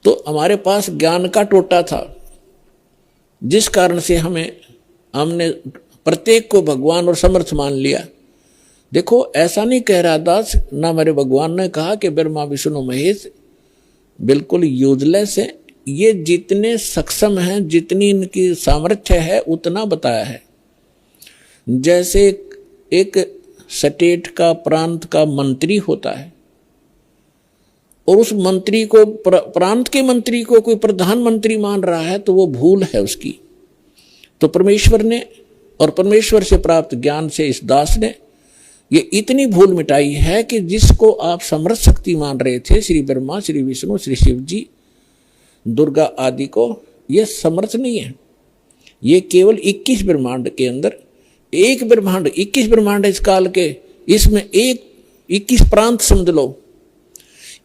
तो हमारे पास ज्ञान का टोटा था, जिस कारण से हमने प्रत्येक को भगवान और समर्थ मान लिया। देखो ऐसा नहीं कह रहा दास, ना मेरे भगवान ने कहा कि ब्रह्मा विष्णु महेश बिल्कुल यूजलेस है। ये जितने सक्षम हैं, जितनी इनकी सामर्थ्य है, उतना बताया है। जैसे एक स्टेट का, प्रांत का मंत्री होता है और उस मंत्री को, प्रांत के मंत्री को कोई प्रधानमंत्री मान रहा है, तो वो भूल है उसकी। तो परमेश्वर ने और परमेश्वर से प्राप्त ज्ञान से इस दास ने ये इतनी भूल मिटाई है कि जिसको आप समर्थ शक्ति मान रहे थे, श्री ब्रह्मा, श्री विष्णु, श्री शिव जी, दुर्गा आदि को, ये समर्थ नहीं है। ये केवल 21 ब्रह्मांड के अंदर एक ब्रह्मांड, 21 ब्रह्मांड इस काल के, इसमें 21 प्रांत समझ लो।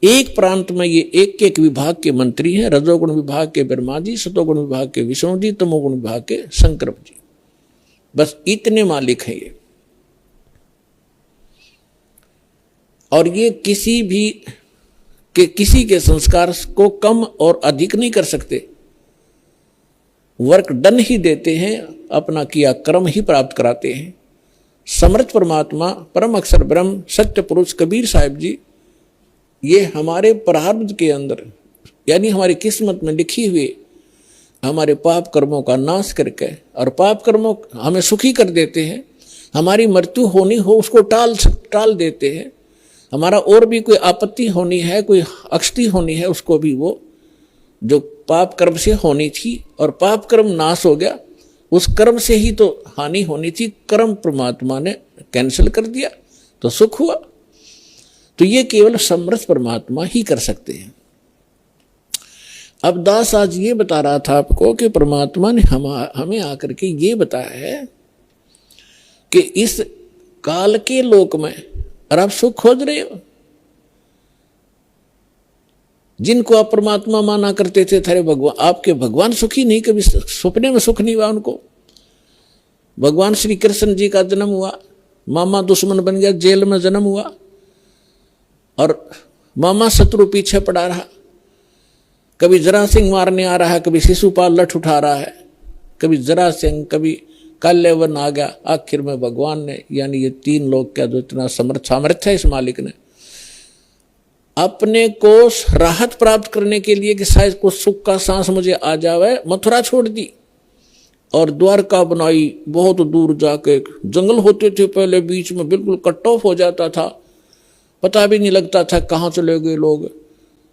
एक प्रांत में ये एक एक विभाग के मंत्री हैं। रजोगुण विभाग के ब्रह्मा जी, सतोगुण विभाग के विष्णु जी, तमोगुण विभाग के शंकर जी। बस इतने मालिक हैं ये। और ये किसी के संस्कार को कम और अधिक नहीं कर सकते। वर्क डन ही देते हैं, अपना किया कर्म ही प्राप्त कराते हैं। समर्थ परमात्मा, परम अक्षर ब्रह्म, सत्य पुरुष कबीर साहिब जी, ये हमारे प्रारब्ध के अंदर, यानी हमारी किस्मत में लिखी हुई हमारे पाप कर्मों का नाश करके, और पाप कर्मों हमें सुखी कर देते हैं। हमारी मृत्यु होनी हो उसको टाल देते हैं। हमारा और भी कोई आपत्ति होनी है, कोई अक्षति होनी है, उसको भी वो जो पाप कर्म से होनी थी, और पाप कर्म नाश हो गया, उस कर्म से ही तो हानि होनी थी, कर्म परमात्मा ने कैंसिल कर दिया, तो सुख हुआ। तो ये केवल समर्थ परमात्मा ही कर सकते हैं। अब दास आज ये बता रहा था आपको कि परमात्मा ने हमें आकर के ये बताया है कि इस काल के लोक में, और आप सुख खोज रहे हो, जिनको आप परमात्मा माना करते थे, थारे भगवान, आपके भगवान सुखी नहीं, कभी सपने में सुख नहीं हुआ उनको। भगवान श्री कृष्ण जी का जन्म हुआ, मामा दुश्मन बन गया, जेल में जन्म हुआ, और मामा शत्रु पीछे पड़ा रहा। कभी जरा सिंह मारने आ रहा है, कभी शिशुपाल लठ उठा रहा है, कभी जरा सिंह, कभी काल्यवन आ गया। आखिर में भगवान ने, यानी ये तीन लोग का जो इतना सामर्थ्य है इस मालिक ने, अपने को राहत प्राप्त करने के लिए कि शायद कुछ सुख का सांस मुझे आ जावे, मथुरा छोड़ दी और द्वारका बनाई। बहुत दूर जाके, जंगल होते थे पहले, बीच में बिल्कुल कट ऑफ हो जाता था, पता भी नहीं लगता था कहाँ चले गए लोग।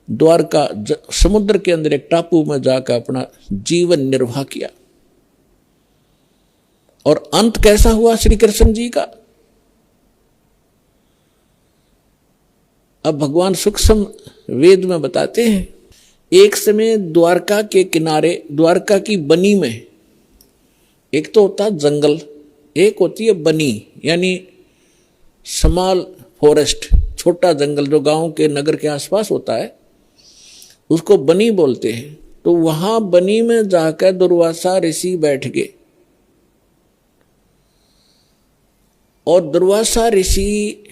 द्वारका समुद्र के अंदर एक टापू में जाकर अपना जीवन निर्वाह किया। और अंत कैसा हुआ श्री कृष्ण जी का? अब भगवान सूक्ष्म वेद में बताते हैं, एक समय द्वारका के किनारे, द्वारका की बनी में, एक तो होता जंगल, एक होती है बनी, यानी स्मॉल फॉरेस्ट, छोटा जंगल जो गांव के, नगर के आसपास होता है, उसको बनी बोलते हैं। तो वहां बनी में जाकर दुर्वासा ऋषि बैठ गए, और दुर्वासा ऋषि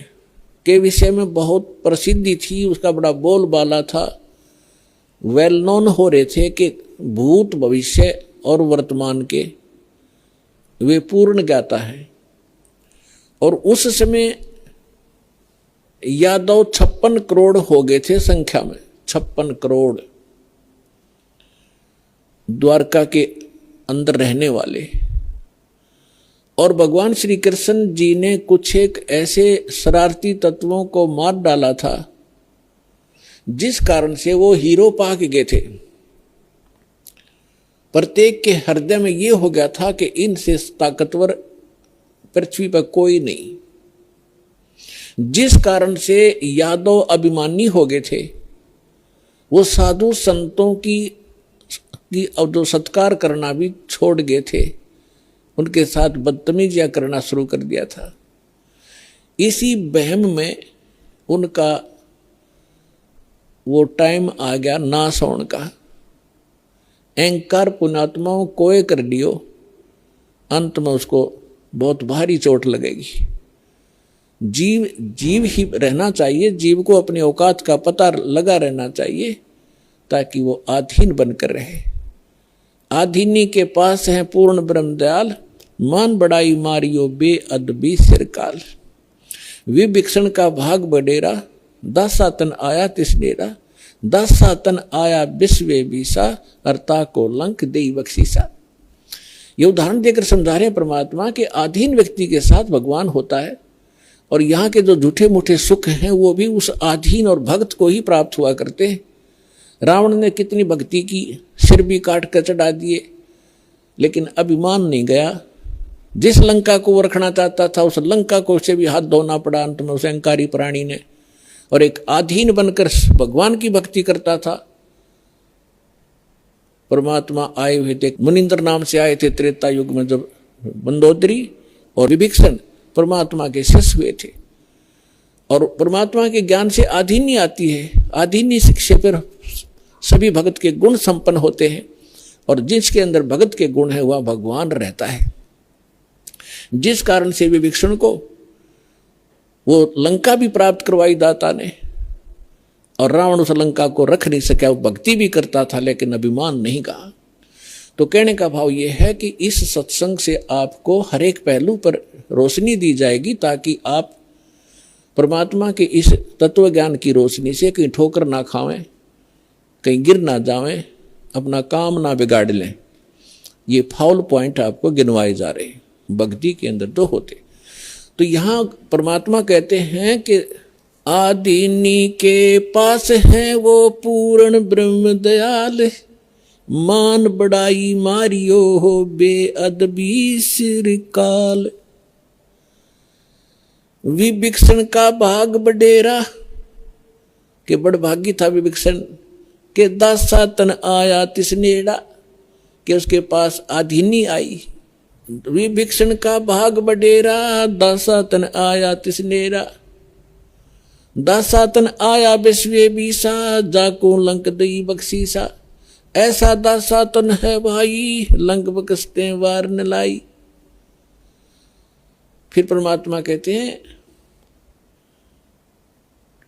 के विषय में बहुत प्रसिद्धि थी, उसका बड़ा बोलबाला था, वेल नोन हो रहे थे कि भूत, भविष्य और वर्तमान के वे पूर्ण ज्ञाता है। और उस समय यादव 56 करोड़ हो गए थे संख्या में, 56 करोड़ द्वारका के अंदर रहने वाले। और भगवान श्री कृष्ण जी ने कुछ एक ऐसे शरारती तत्वों को मार डाला था, जिस कारण से वो हीरो पाक गए थे। प्रत्येक के हृदय में ये हो गया था कि इनसे ताकतवर पृथ्वी पर कोई नहीं, जिस कारण से यादव अभिमानी हो गए थे। वो साधु संतों की जो सत्कार करना भी छोड़ गए थे, उनके साथ बदतमीजियां करना शुरू कर दिया था। इसी बहम में उनका वो टाइम आ गया नाश होने का। अहंकार पुण्यात्माओं कोय कर लियो, अंत में उसको बहुत भारी चोट लगेगी। जीव ही रहना चाहिए, जीव को अपनी औकात का पता लगा रहना चाहिए, ताकि वो आधीन बनकर रहे। आधीनी के पास है पूर्ण ब्रह्म दयाल, मान बढ़ाई मारियो बेअदबी सिरकाल। विभिक्षण का भाग बडेरा, दासातन आया तिसनेरा, दासातन आया विश्वे बीसा, अर्ता को लंक देई बख्शीसा। ये उदाहरण देकर समझा रहे हैं परमात्मा के आधीन व्यक्ति के साथ भगवान होता है, और यहाँ के जो झूठे मूठे सुख हैं वो भी उस आधीन और भक्त को ही प्राप्त हुआ करते हैं। रावण ने कितनी भक्ति की, सिर भी काट कर चढ़ा दिए, लेकिन अभिमान नहीं गया। जिस लंका को वो रखना चाहता था उस लंका को से भी हाथ धोना पड़ा अंत में उस अहंकारी प्राणी ने, और एक आधीन बनकर भगवान की भक्ति करता था। परमात्मा आए हुए थे, मुनिंद्र नाम से आए थे त्रेता युग में, जब मंदोदरी और विभीषण परमात्मा के शिष्य हुए थे। और परमात्मा के ज्ञान से आधीनी आती है, आधीनी शिक्षा पर सभी भगत के गुण संपन्न होते हैं, और जिसके अंदर भगत के गुण है वह भगवान रहता है। जिस कारण से विभीषण को वो लंका भी प्राप्त करवाई दाता ने, और रावण उस लंका को रख नहीं सका। वो भक्ति भी करता था लेकिन अभिमान नहीं कहा। तो कहने का भाव ये है कि इस सत्संग से आपको हर एक पहलू पर रोशनी दी जाएगी, ताकि आप परमात्मा के इस तत्व ज्ञान की रोशनी से कहीं ठोकर ना खावें, कहीं गिर ना जावें, अपना काम ना बिगाड़ लें। ये फाउल पॉइंट आपको गिनवाए जा रहे हैं, भक्ति के अंदर दो होते। तो यहाँ परमात्मा कहते हैं कि आदीनी के पास है वो पूर्ण ब्रह्म दयाल, मान बढ़ाई मारियो हो बेअदबी सिरकाल। विभीषण का भाग बडेरा, के बड़भागी था विभीषण, के दासातन आया तिसनेड़ा, के उसके पास आधीनी आई। विभीषण का भाग बडेरा, दासातन आया तिसनेरा, दासातन आया विश्वे बीसा, जाको लंक दई बख्शीसा। ऐसा दासातन है भाई, लंक बख्शते वार न लाई। फिर परमात्मा कहते हैं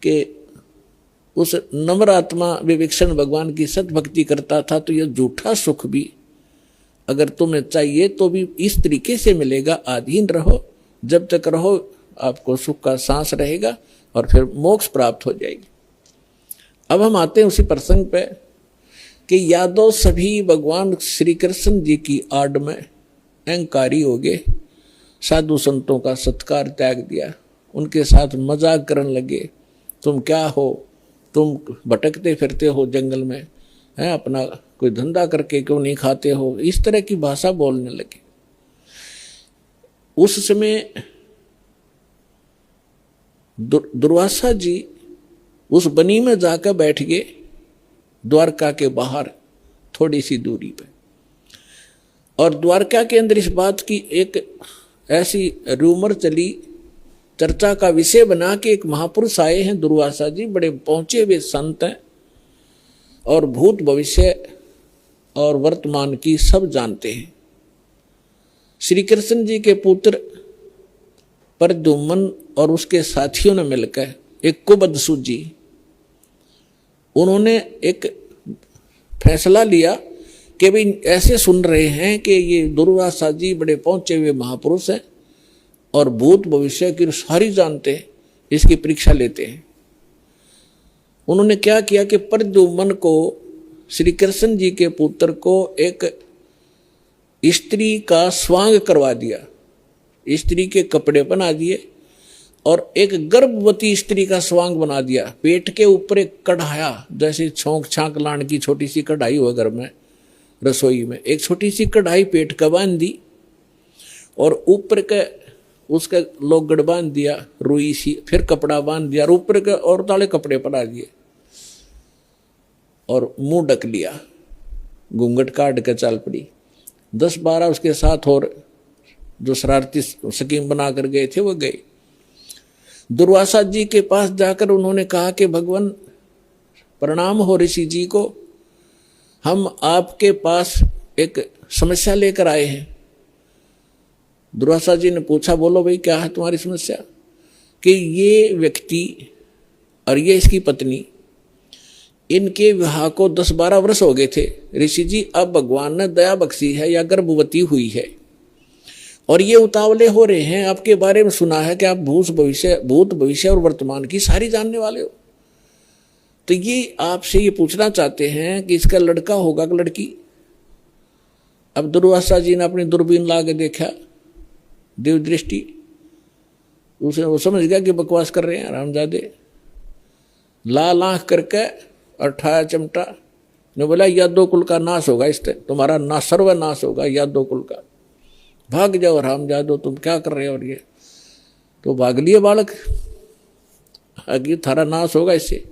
कि उस नम्र आत्मा विभीषण भगवान की सतभक्ति करता था, तो यह झूठा सुख भी अगर तुम्हें चाहिए तो भी इस तरीके से मिलेगा। अधीन रहो, जब तक रहो आपको सुख का सांस रहेगा और फिर मोक्ष प्राप्त हो जाएगी। अब हम आते हैं उसी प्रसंग पे कि यादव सभी भगवान श्री कृष्ण जी की आड़ में अहंकारी हो गए, साधु संतों का सत्कार त्याग दिया, उनके साथ मजाक करने लगे। तुम क्या हो, तुम भटकते फिरते हो जंगल में, हैं, अपना कोई धंधा करके क्यों नहीं खाते हो, इस तरह की भाषा बोलने लगे। उस समय दुर्वासा जी उस बनी में जाकर बैठ गए, द्वारका के बाहर थोड़ी सी दूरी पे। और द्वारका के अंदर इस बात की एक ऐसी रूमर चली, चर्चा का विषय बना के एक महापुरुष आए हैं दुर्वासा जी, बड़े पहुंचे हुए संत हैं और भूत भविष्य और वर्तमान की सब जानते हैं। श्री कृष्ण जी के पुत्र प्रद्युम्न और उसके साथियों ने मिलकर एक कुबद सूझी, उन्होंने एक फैसला लिया कि भाई ऐसे सुन रहे हैं कि ये दुर्वासा जी बड़े पहुंचे हुए महापुरुष हैं और भूत भविष्य की सारी जानते हैं, इसकी परीक्षा लेते हैं। उन्होंने क्या किया कि प्रद्युम्न को, श्री कृष्ण जी के पुत्र को, एक स्त्री का स्वांग करवा दिया, स्त्री के कपड़े बना दिए और एक गर्भवती स्त्री का स्वांग बना दिया। पेट के ऊपर एक कढ़ाया, जैसे छोंक छांक लाने की छोटी सी कढ़ाई हुआ घर में रसोई में, एक छोटी सी कढ़ाई पेट का बांध दी और ऊपर के उसका लोगड़ बांध दिया रुई सी, फिर कपड़ा बांध दिया और ऊपर के और ताले कपड़े पड़ा दिए और मुंह ढक लिया, घूंघट काट के चल पड़ी। 10-12 उसके साथ और जो शरारती स्कीम बना कर गए थे वो गए। दुर्वासा जी के पास जाकर उन्होंने कहा कि भगवान प्रणाम हो ऋषि जी को, हम आपके पास एक समस्या लेकर आए हैं। दुर्वासा जी ने पूछा, बोलो भाई क्या है तुम्हारी समस्या? कि ये व्यक्ति और ये इसकी पत्नी इनके विवाह को 10-12 वर्ष हो गए थे। ऋषि जी अब भगवान ने दया बख्शी है या गर्भवती हुई है और ये उतावले हो रहे हैं, आपके बारे में सुना है कि आप भूत भविष्य और वर्तमान की सारी जानने वाले हो, तो ये आपसे ये पूछना चाहते हैं कि इसका लड़का होगा कि लड़की। अब दुर्वासा जी ने अपनी दूरबीन ला के देखा, देव दृष्टि, उसे वो समझ गया कि बकवास कर रहे हैं रामजादे। लाल आंख करके और ठाया चिमटा ने बोला यादव कुल का नाश होगा, इससे तुम्हारा ना सर्वनाश होगा यादव कुल का, भाग जाओ रामजादो, तुम क्या कर रहे हो। और ये तो भाग लिए बालक, आगे थारा नाश होगा इससे।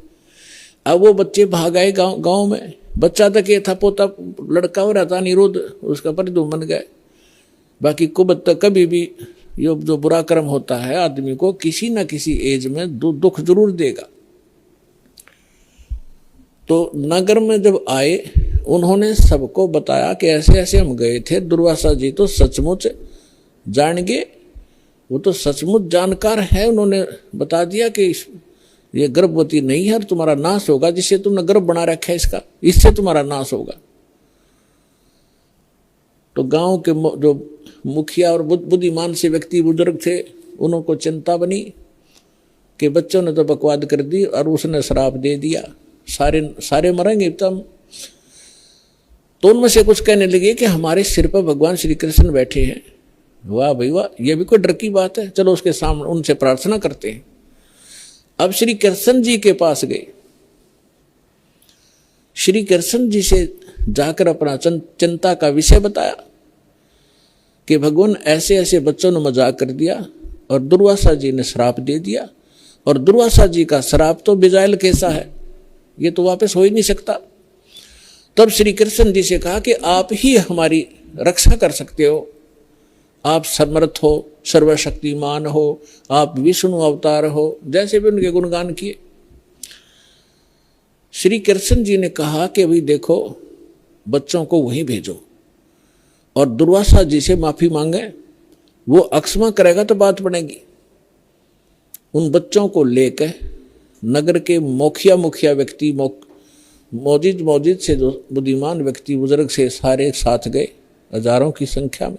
अब वो बच्चे भाग आए गांव में, बच्चा तक ये था, पोता लड़का हो रहा था निरुद्ध, उसका परिधुम बन गए। बाकी कुबत तक कभी भी ये जो बुरा कर्म होता है आदमी को किसी न किसी एज में दुख जरूर देगा। तो नगर में जब आए उन्होंने सबको बताया कि ऐसे ऐसे हम गए थे। दुर्वासा जी तो सचमुच जान गए, वो तो सचमुच जानकार है। उन्होंने बता दिया कि ये गर्भवती नहीं है और तुम्हारा नाश होगा, जिससे तुमने गर्भ बना रखा है इसका, इससे तुम्हारा नाश होगा। तो गांव के जो मुखिया और बुद्धिमान से व्यक्ति बुजुर्ग थे, उनको चिंता बनी कि बच्चों ने तो बकवाद कर दी और उसने श्राप दे दिया, सारे मरेंगे तब। तो उनमें से कुछ कहने लगे कि हमारे सिर पर भगवान श्री कृष्ण बैठे हैं। वाह भाई वाह, ये भी कोई डर की बात है, चलो उसके सामने उनसे प्रार्थना करते हैं। अब श्री कृष्ण जी के पास गए, श्री कृष्ण जी से जाकर अपना चिंता का विषय बताया कि भगवान ऐसे ऐसे बच्चों ने मजाक कर दिया और दुर्वासा जी ने श्राप दे दिया, और दुर्वासा जी का श्राप तो बेजायल कैसा है, ये तो वापस हो ही नहीं सकता। तब श्री कृष्ण जी से कहा कि आप ही हमारी रक्षा कर सकते हो, आप समर्थ हो, सर्वशक्तिमान हो, आप विष्णु अवतार हो, जैसे भी उनके गुणगान किए। श्री कृष्ण जी ने कहा कि भाई देखो, बच्चों को वहीं भेजो और दुर्वासा जी से माफी मांगे, वो अक्षमा करेगा तो बात बनेगी। उन बच्चों को लेकर नगर के मुखिया व्यक्ति, मौजिद से जो बुद्धिमान व्यक्ति बुजुर्ग से सारे साथ गए, हजारों की संख्या में।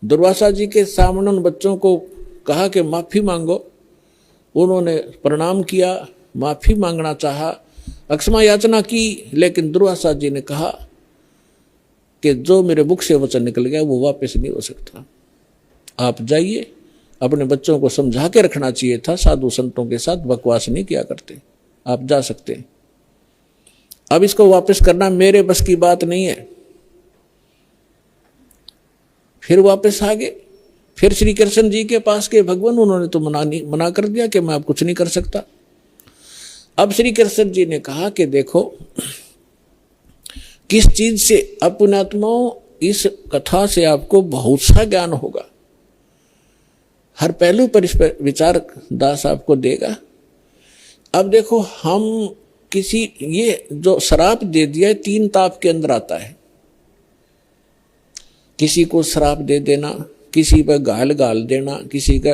दुर्वासा जी के सामने उन बच्चों को कहा कि माफी मांगो। उन्होंने प्रणाम किया, माफी मांगना चाहा, अक्षमा याचना की, लेकिन दुर्वासा जी ने कहा कि जो मेरे मुख से वचन निकल गया वो वापस नहीं हो सकता। आप जाइए, अपने बच्चों को समझा के रखना चाहिए था, साधु संतों के साथ बकवास नहीं किया करते, आप जा सकते हैं। अब इसको वापस करना मेरे बस की बात नहीं है। फिर वापस आ गए, फिर श्री कृष्ण जी के पास के भगवान, उन्होंने तो मना कर दिया कि मैं आप कुछ नहीं कर सकता। अब श्री कृष्ण जी ने कहा कि देखो, किस चीज से अपनात्माओं, इस कथा से आपको बहुत सा ज्ञान होगा, हर पहलू पर इस पर विचार दास आपको देगा। अब देखो, हम किसी, ये जो श्राप दे दिया है 3 ताप के अंदर आता है। किसी को श्राप दे देना, किसी पर गाल देना, किसी का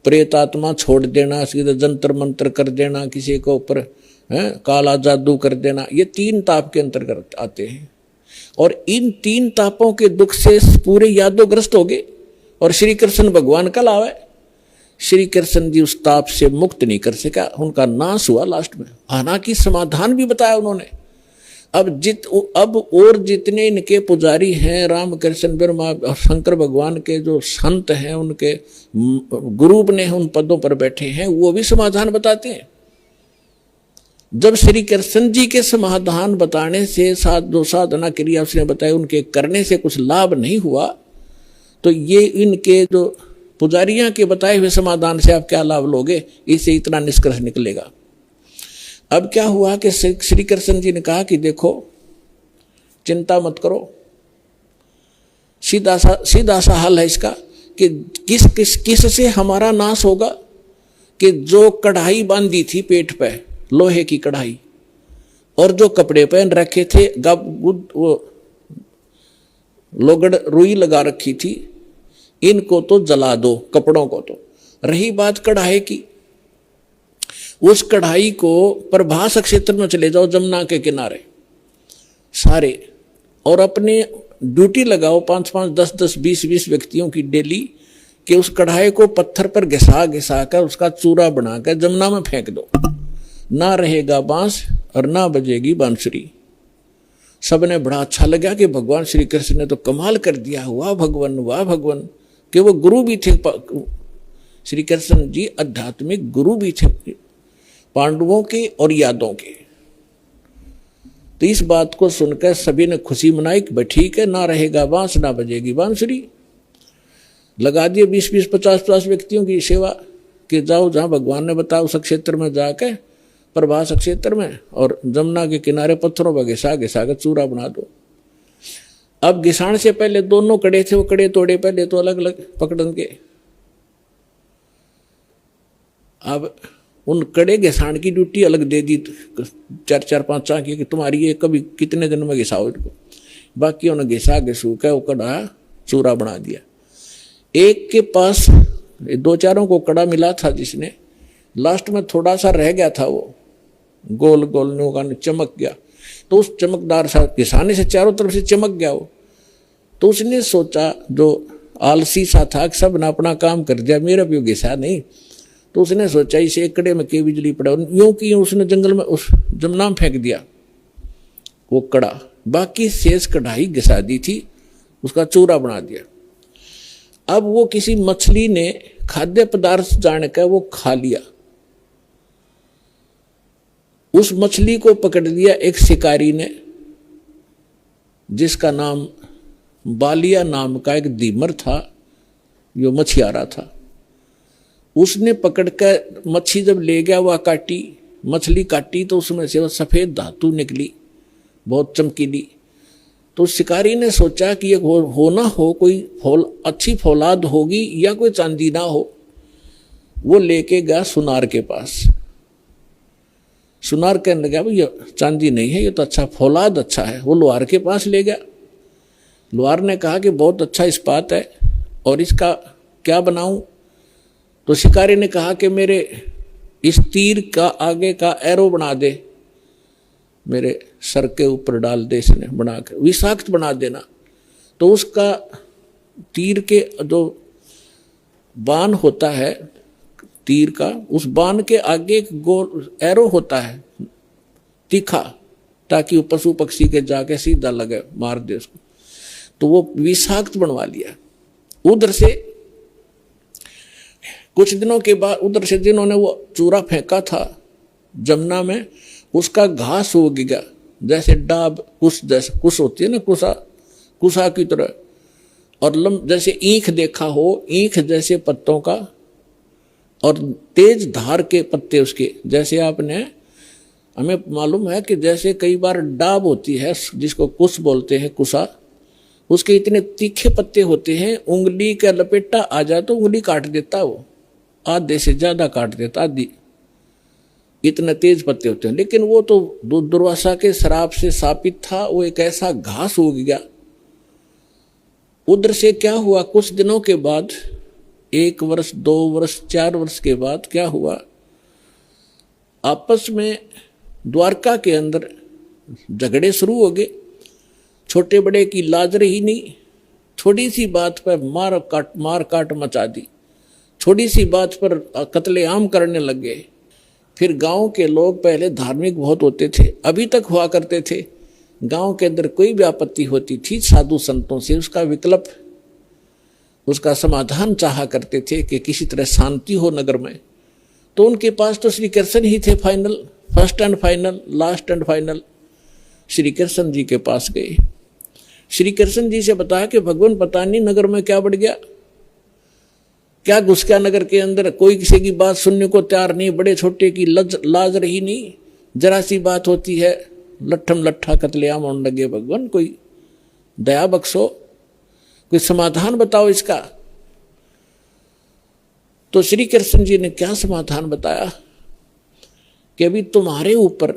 प्रेत आत्मा छोड़ देना, किसी का जंतर मंत्र कर देना, किसी के ऊपर काला जादू कर देना, ये 3 ताप के अंतर्गत आते हैं। और इन 3 तापों के दुख से पूरे यादवग्रस्त हो गए और श्री कृष्ण भगवान कल आवे। श्री कृष्ण जी उस ताप से मुक्त नहीं कर सका, उनका नाश हुआ लास्ट में। हालांकि समाधान भी बताया उन्होंने। अब और जितने इनके पुजारी हैं, राम कृष्ण ब्रह्मा और शंकर भगवान के जो संत हैं, उनके गुरु ने उन पदों पर बैठे हैं, वो भी समाधान बताते हैं। जब श्री कृष्ण जी के समाधान बताने से जो साधना क्रिया उसने बताई, उनके करने से कुछ लाभ नहीं हुआ, तो ये इनके जो पुजारियां के बताए हुए समाधान से आप क्या लाभ लोगे, इससे इतना निष्कर्ष निकलेगा। अब क्या हुआ कि श्री कृष्ण जी ने कहा कि देखो, चिंता मत करो, सीधा सा हल है इसका कि किस से हमारा नाश होगा, कि जो कढ़ाई बांधी थी पेट पे, लोहे की कढ़ाई, और जो कपड़े पहन रखे थे, वो लोगड़ रुई लगा रखी थी, इनको तो जला दो, कपड़ों को तो। रही बात कढ़ाई की, उस कढ़ाई को प्रभास क्षेत्र में चले जाओ, जमुना के किनारे सारे, और अपने ड्यूटी लगाओ 5-5, 10-10, 20-20 व्यक्तियों की डेली, कि उस कढ़ाई को पत्थर पर घिसा घिसा कर उसका चूरा बनाकर जमुना में फेंक दो। ना रहेगा बांस और ना बजेगी बांसुरी। सबने बड़ा अच्छा लगा कि भगवान श्री कृष्ण ने तो कमाल कर दिया, वाह भगवान, वाह भगवान। कि वो गुरु भी थे, श्री कृष्ण जी आध्यात्मिक गुरु भी थे पांडवों के और यादवों के। तो इस बात को सुनकर सभी ने खुशी मनाई कि ठीक है, ना रहेगा बांस ना बजेगी बांसुरी। लगा दिए 20-20, 50-50 व्यक्तियों की सेवा कि जाओ जहाँ भगवान ने बताया उस क्षेत्र में जाके, प्रभास क्षेत्र में, और जमुना के किनारे पत्थरों पर घिसा घिसा कर चूरा बना दो। अब घिसाण से पहले दोनों कड़े थे, वो कड़े तोड़े पहले तो अलग अलग पकड़न के। अब उन कड़े घिसाण की ड्यूटी अलग दे दी 4-4, 5 की, कि तुम्हारी ये कभी कितने दिन में घिसाओ इनको। बाकी उन्हें घिसा घिसू के वो कड़ा चूरा बना दिया। एक के पास 2-4 को कड़ा मिला था, जिसने लास्ट में थोड़ा सा रह गया था, वो गोल गोल नोका चमक गया। तो उस चमकदार सा घिसाने से चारों तरफ से चमक गया वो। तो उसने सोचा, जो आलसी सा था, सब ने अपना काम कर दिया, मेरा भी घिसा नहीं। तो उसने सोचा इसे एक कड़े में के बिजली पड़ा, यूं की उसने जंगल में उस जमुना में फेंक दिया वो कड़ा। बाकी शेष कढ़ाई घिसा दी थी, उसका चूरा बना दिया। अब वो किसी मछली ने खाद्य पदार्थ जानकर वो खा लिया। उस मछली को पकड़ लिया एक शिकारी ने, जिसका नाम बालिया नाम का एक दीमर था, जो मछियारा था। उसने पकड़कर मच्छी जब ले गया, वह काटी, मछली काटी तो उसमें से वो सफेद धातु निकली, बहुत चमकीली। तो शिकारी ने सोचा कि ये हो ना हो कोई अच्छी फौलाद होगी या कोई चांदी ना हो। वो लेके गया सुनार के पास। सुनार कहने लगा भाई ये चांदी नहीं है, ये तो अच्छा फौलाद अच्छा है। वो लोहार के पास ले गया। लोहार ने कहा कि बहुत अच्छा इस्पात है और इसका क्या बनाऊं। तो शिकारी ने कहा कि मेरे इस तीर का आगे का एरो बना दे, मेरे सर के ऊपर डाल दे, इसने बना के विषाक्त बना देना। तो उसका तीर के जो बाण होता है तीर का, उस बाण के आगे एक गोल एरो होता है तीखा, ताकि वो पशु पक्षी के जाके सीधा लगे, मार दे उसको। तो वो विषाक्त बनवा लिया। उधर से कुछ दिनों के बाद, उधर से जिन्होंने वो चूरा फेंका था जमुना में, उसका घास उग गया, जैसे डाब कुश, जैसे कुश होती है ना, कुशा की तरह, और जैसे ईख देखा हो, ईख जैसे पत्तों का, और तेज धार के पत्ते उसके। जैसे आपने, हमें मालूम है कि जैसे कई बार डाब होती है जिसको कुश बोलते हैं, कुशा, उसके इतने तीखे पत्ते होते हैं, उंगली का लपेटा आ जाए तो उंगली काट देता, वो आधे से ज्यादा काट देता, आधी, इतने तेज पत्ते होते हैं। लेकिन वो तो दुर्वासा के श्राप से शापित था, वो एक ऐसा घास उग गया। उधर से क्या हुआ, कुछ दिनों के बाद, 1 वर्ष 2 वर्ष 4 वर्ष के बाद क्या हुआ, आपस में द्वारका के अंदर झगड़े शुरू हो गए। छोटे बड़े की लाज रही नहीं, थोड़ी सी बात पर मार काट मचा दी, छोटी सी बात पर कत्लेआम करने लग गए। फिर गांव के लोग पहले धार्मिक बहुत होते थे, अभी तक हुआ करते थे। गांव के अंदर कोई भी आपत्ति होती थी, साधु संतों से उसका विकल्प, उसका समाधान चाहा करते थे कि किसी तरह शांति हो नगर में। तो उनके पास तो श्री कृष्ण ही थे final, first and final, last and final. Shri Krishna ji के पास गए। श्री कृष्ण जी से बताया कि भगवान पता नहीं नगर में क्या बढ़ गया, क्या घुस गया नगर के अंदर, कोई किसी की बात सुनने को तैयार नहीं, बड़े छोटे की लाज रही नहीं, जरा सी बात होती है लट्ठम लट्ठा कत्लेआम होने लगे। भगवान कोई दया बख्शो, कोई समाधान बताओ इसका। तो श्री कृष्ण जी ने क्या समाधान बताया कि अभी तुम्हारे ऊपर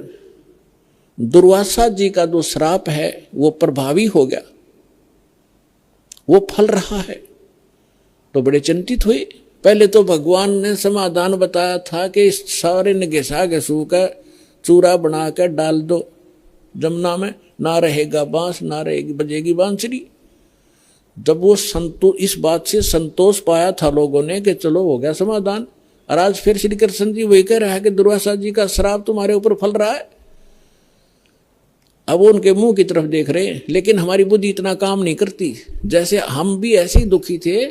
दुर्वासा जी का जो श्राप है वो प्रभावी हो गया, वो फल रहा है। तो बड़े चिंतित हुए पहले तो भगवान ने समाधान बताया था कि सारे ने घिसा घिसू का चूरा बना कर डाल दो जमुना में, ना रहेगा बांस, ना रहेगी बजेगी बांसुरी। जब वो इस बात से संतोष पाया था लोगों ने कि चलो हो गया समाधान, और आज फिर श्री कृष्ण जी वही कह रहा है कि दुर्वासा जी का श्राप तुम्हारे ऊपर फल रहा है। अब वो उनके मुंह की तरफ देख रहे हैं, लेकिन हमारी बुद्धि इतना काम नहीं करती। जैसे हम भी ऐसे ही दुखी थे,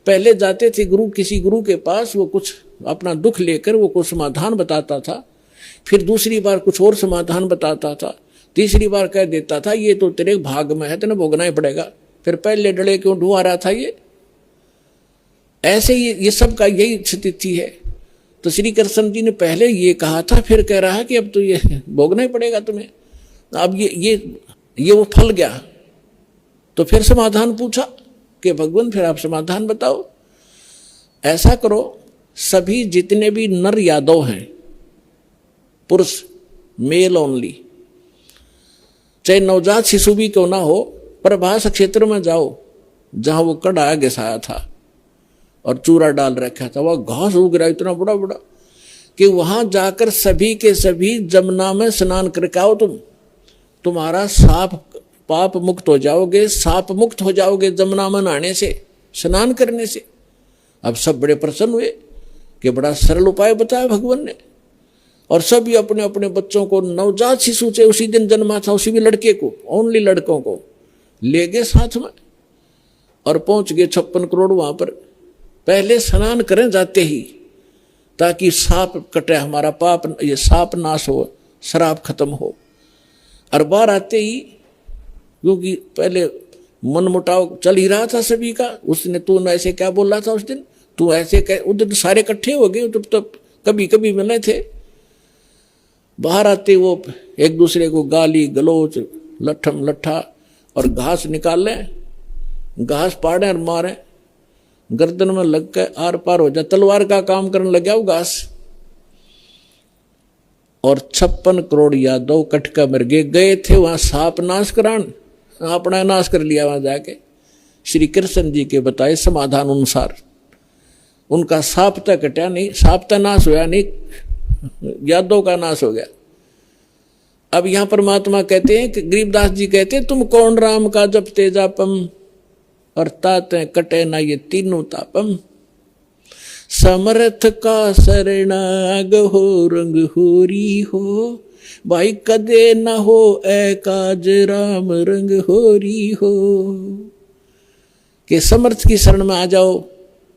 पहले जाते थे किसी गुरु के पास, वो कुछ अपना दुख लेकर वो कुछ समाधान बताता था, फिर दूसरी बार कुछ और समाधान बताता था, तीसरी बार कह देता था ये तो तेरे भाग में है, तेने भोगना ही पड़ेगा। फिर पहले डले क्यों ढुआ रहा था ये। ऐसे ये सब का यही स्थिति है। तो श्री कृष्ण जी ने पहले ये कहा था, फिर कह रहा है कि अब तो ये भोगना ही पड़ेगा तुम्हें। अब ये वो फल गया। तो फिर समाधान पूछा कि भगवान फिर आप समाधान बताओ। ऐसा करो, सभी जितने भी नर यादव हैं, पुरुष मेल ओनली, चाहे नवजात शिशु भी क्यों ना हो, प्रभास क्षेत्र में जाओ जहां वो कड़ा घिसाया था और चूरा डाल रखा था, वह घास उग रहा इतना बड़ा बड़ा कि वहां जाकर सभी के सभी जमुना में स्नान करके आओ। तुम्हारा पाप मुक्त हो जाओगे, साप मुक्त हो जाओगे जमुना में नहाने से, स्नान करने से। अब सब बड़े प्रसन्न हुए कि बड़ा सरल उपाय बताया भगवान ने। और सभी अपने अपने बच्चों को, नवजात शिशु से उसी दिन जन्मा था उसी भी लड़के को, ओनली लड़कों को ले गए साथ में और पहुंच गए 56 करोड़ वहां पर। पहले स्नान करें जाते ही, ताकि साप कटे, हमारा पाप, ये साप नाश हो, शराब खत्म हो। और बाहर आते ही, क्योंकि पहले मन मुटाव चल ही रहा था सभी का, उसने तू ऐसे क्या बोल रहा था उस दिन, तू ऐसे उधर सारे इकट्ठे हो गए, तो कभी कभी मिले थे। बाहर आते वो एक दूसरे को गाली गलोच, लठम लट्ठा और घास निकाल लें, घास पाड़े और मारे, गर्दन में लग के आर पार हो जाए, तलवार का काम करने लग गया वो घास। और 56 करोड़ यादव कटका मर गए थे वहां साप नाश करान, अपना नाश कर लिया वहां जाके। श्री कृष्ण जी के बताए समाधान अनुसार उनका साप तक कटा नहीं, साप तक नाश होया नहीं, यादव का नाश हो गया। अब यहां परमात्मा कहते हैं कि गरीबदास जी कहते हैं, तुम कौन राम का जपते जापम और ताते कटे ना ये तीनों तापम। समर्थ का शरणाग हो रंग होरी हो, भाई कदे न हो ए काज राम रंग होरी हो। कि समर्थ की शरण में आ जाओ,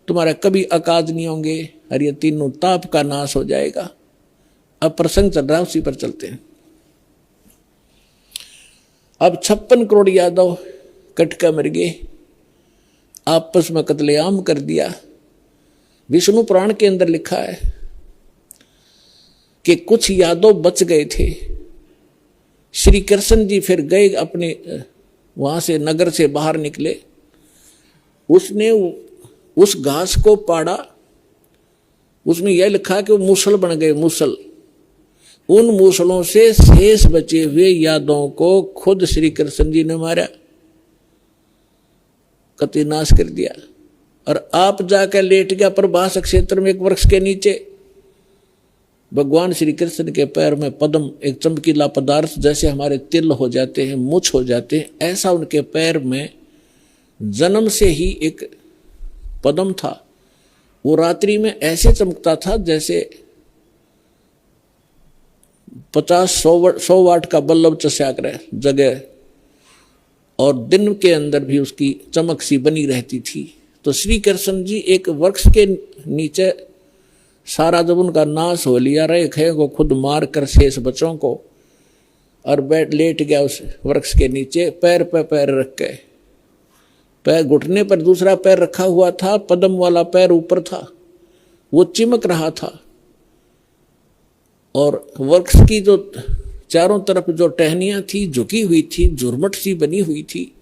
तुम्हारा कभी अकाज नहीं होंगे और ये तीनों ताप का नाश हो जाएगा। अब प्रसंग चल रहा है, उसी पर चलते हैं। अब 56 करोड़ यादव कटका मर गए, आपस में कत्लेआम कर दिया। विष्णु पुराण के अंदर लिखा है कि कुछ यादव बच गए थे। श्री कृष्ण जी फिर गए अपने वहां से, नगर से बाहर निकले, उसने उस घास को पाड़ा, उसमें यह लिखा कि वो मूसल बन गए, मूसल। उन मूसलों से शेष बचे हुए यादवों को खुद श्री कृष्ण जी ने मारा, कति नाश कर दिया। और आप जाकर लेट गया प्रभास क्षेत्र में एक वृक्ष के नीचे। भगवान श्री कृष्ण के पैर में पद्म, एक चमकीला पदार्थ, जैसे हमारे तिल हो जाते हैं, मुछ हो जाते हैं, ऐसा उनके पैर में जन्म से ही एक पद्म था। वो रात्रि में ऐसे चमकता था जैसे 50-100 वाट का बल्लभ चस्याग्रह जगह, और दिन के अंदर भी उसकी चमक सी बनी रहती थी। तो श्री कृष्ण जी एक वृक्ष के नीचे, सारा जब उनका नाश हो लिया, रेखे को खुद मार कर शेष बच्चों को, और लेट गया उस वृक्ष के नीचे, पैर पे पैर रख के, पैर घुटने पर दूसरा पैर रखा हुआ था, पद्म वाला पैर ऊपर था, वो चिमक रहा था। और वृक्ष की जो चारों तरफ जो टहनियां थी झुकी हुई थी, झुरमट सी बनी हुई थी।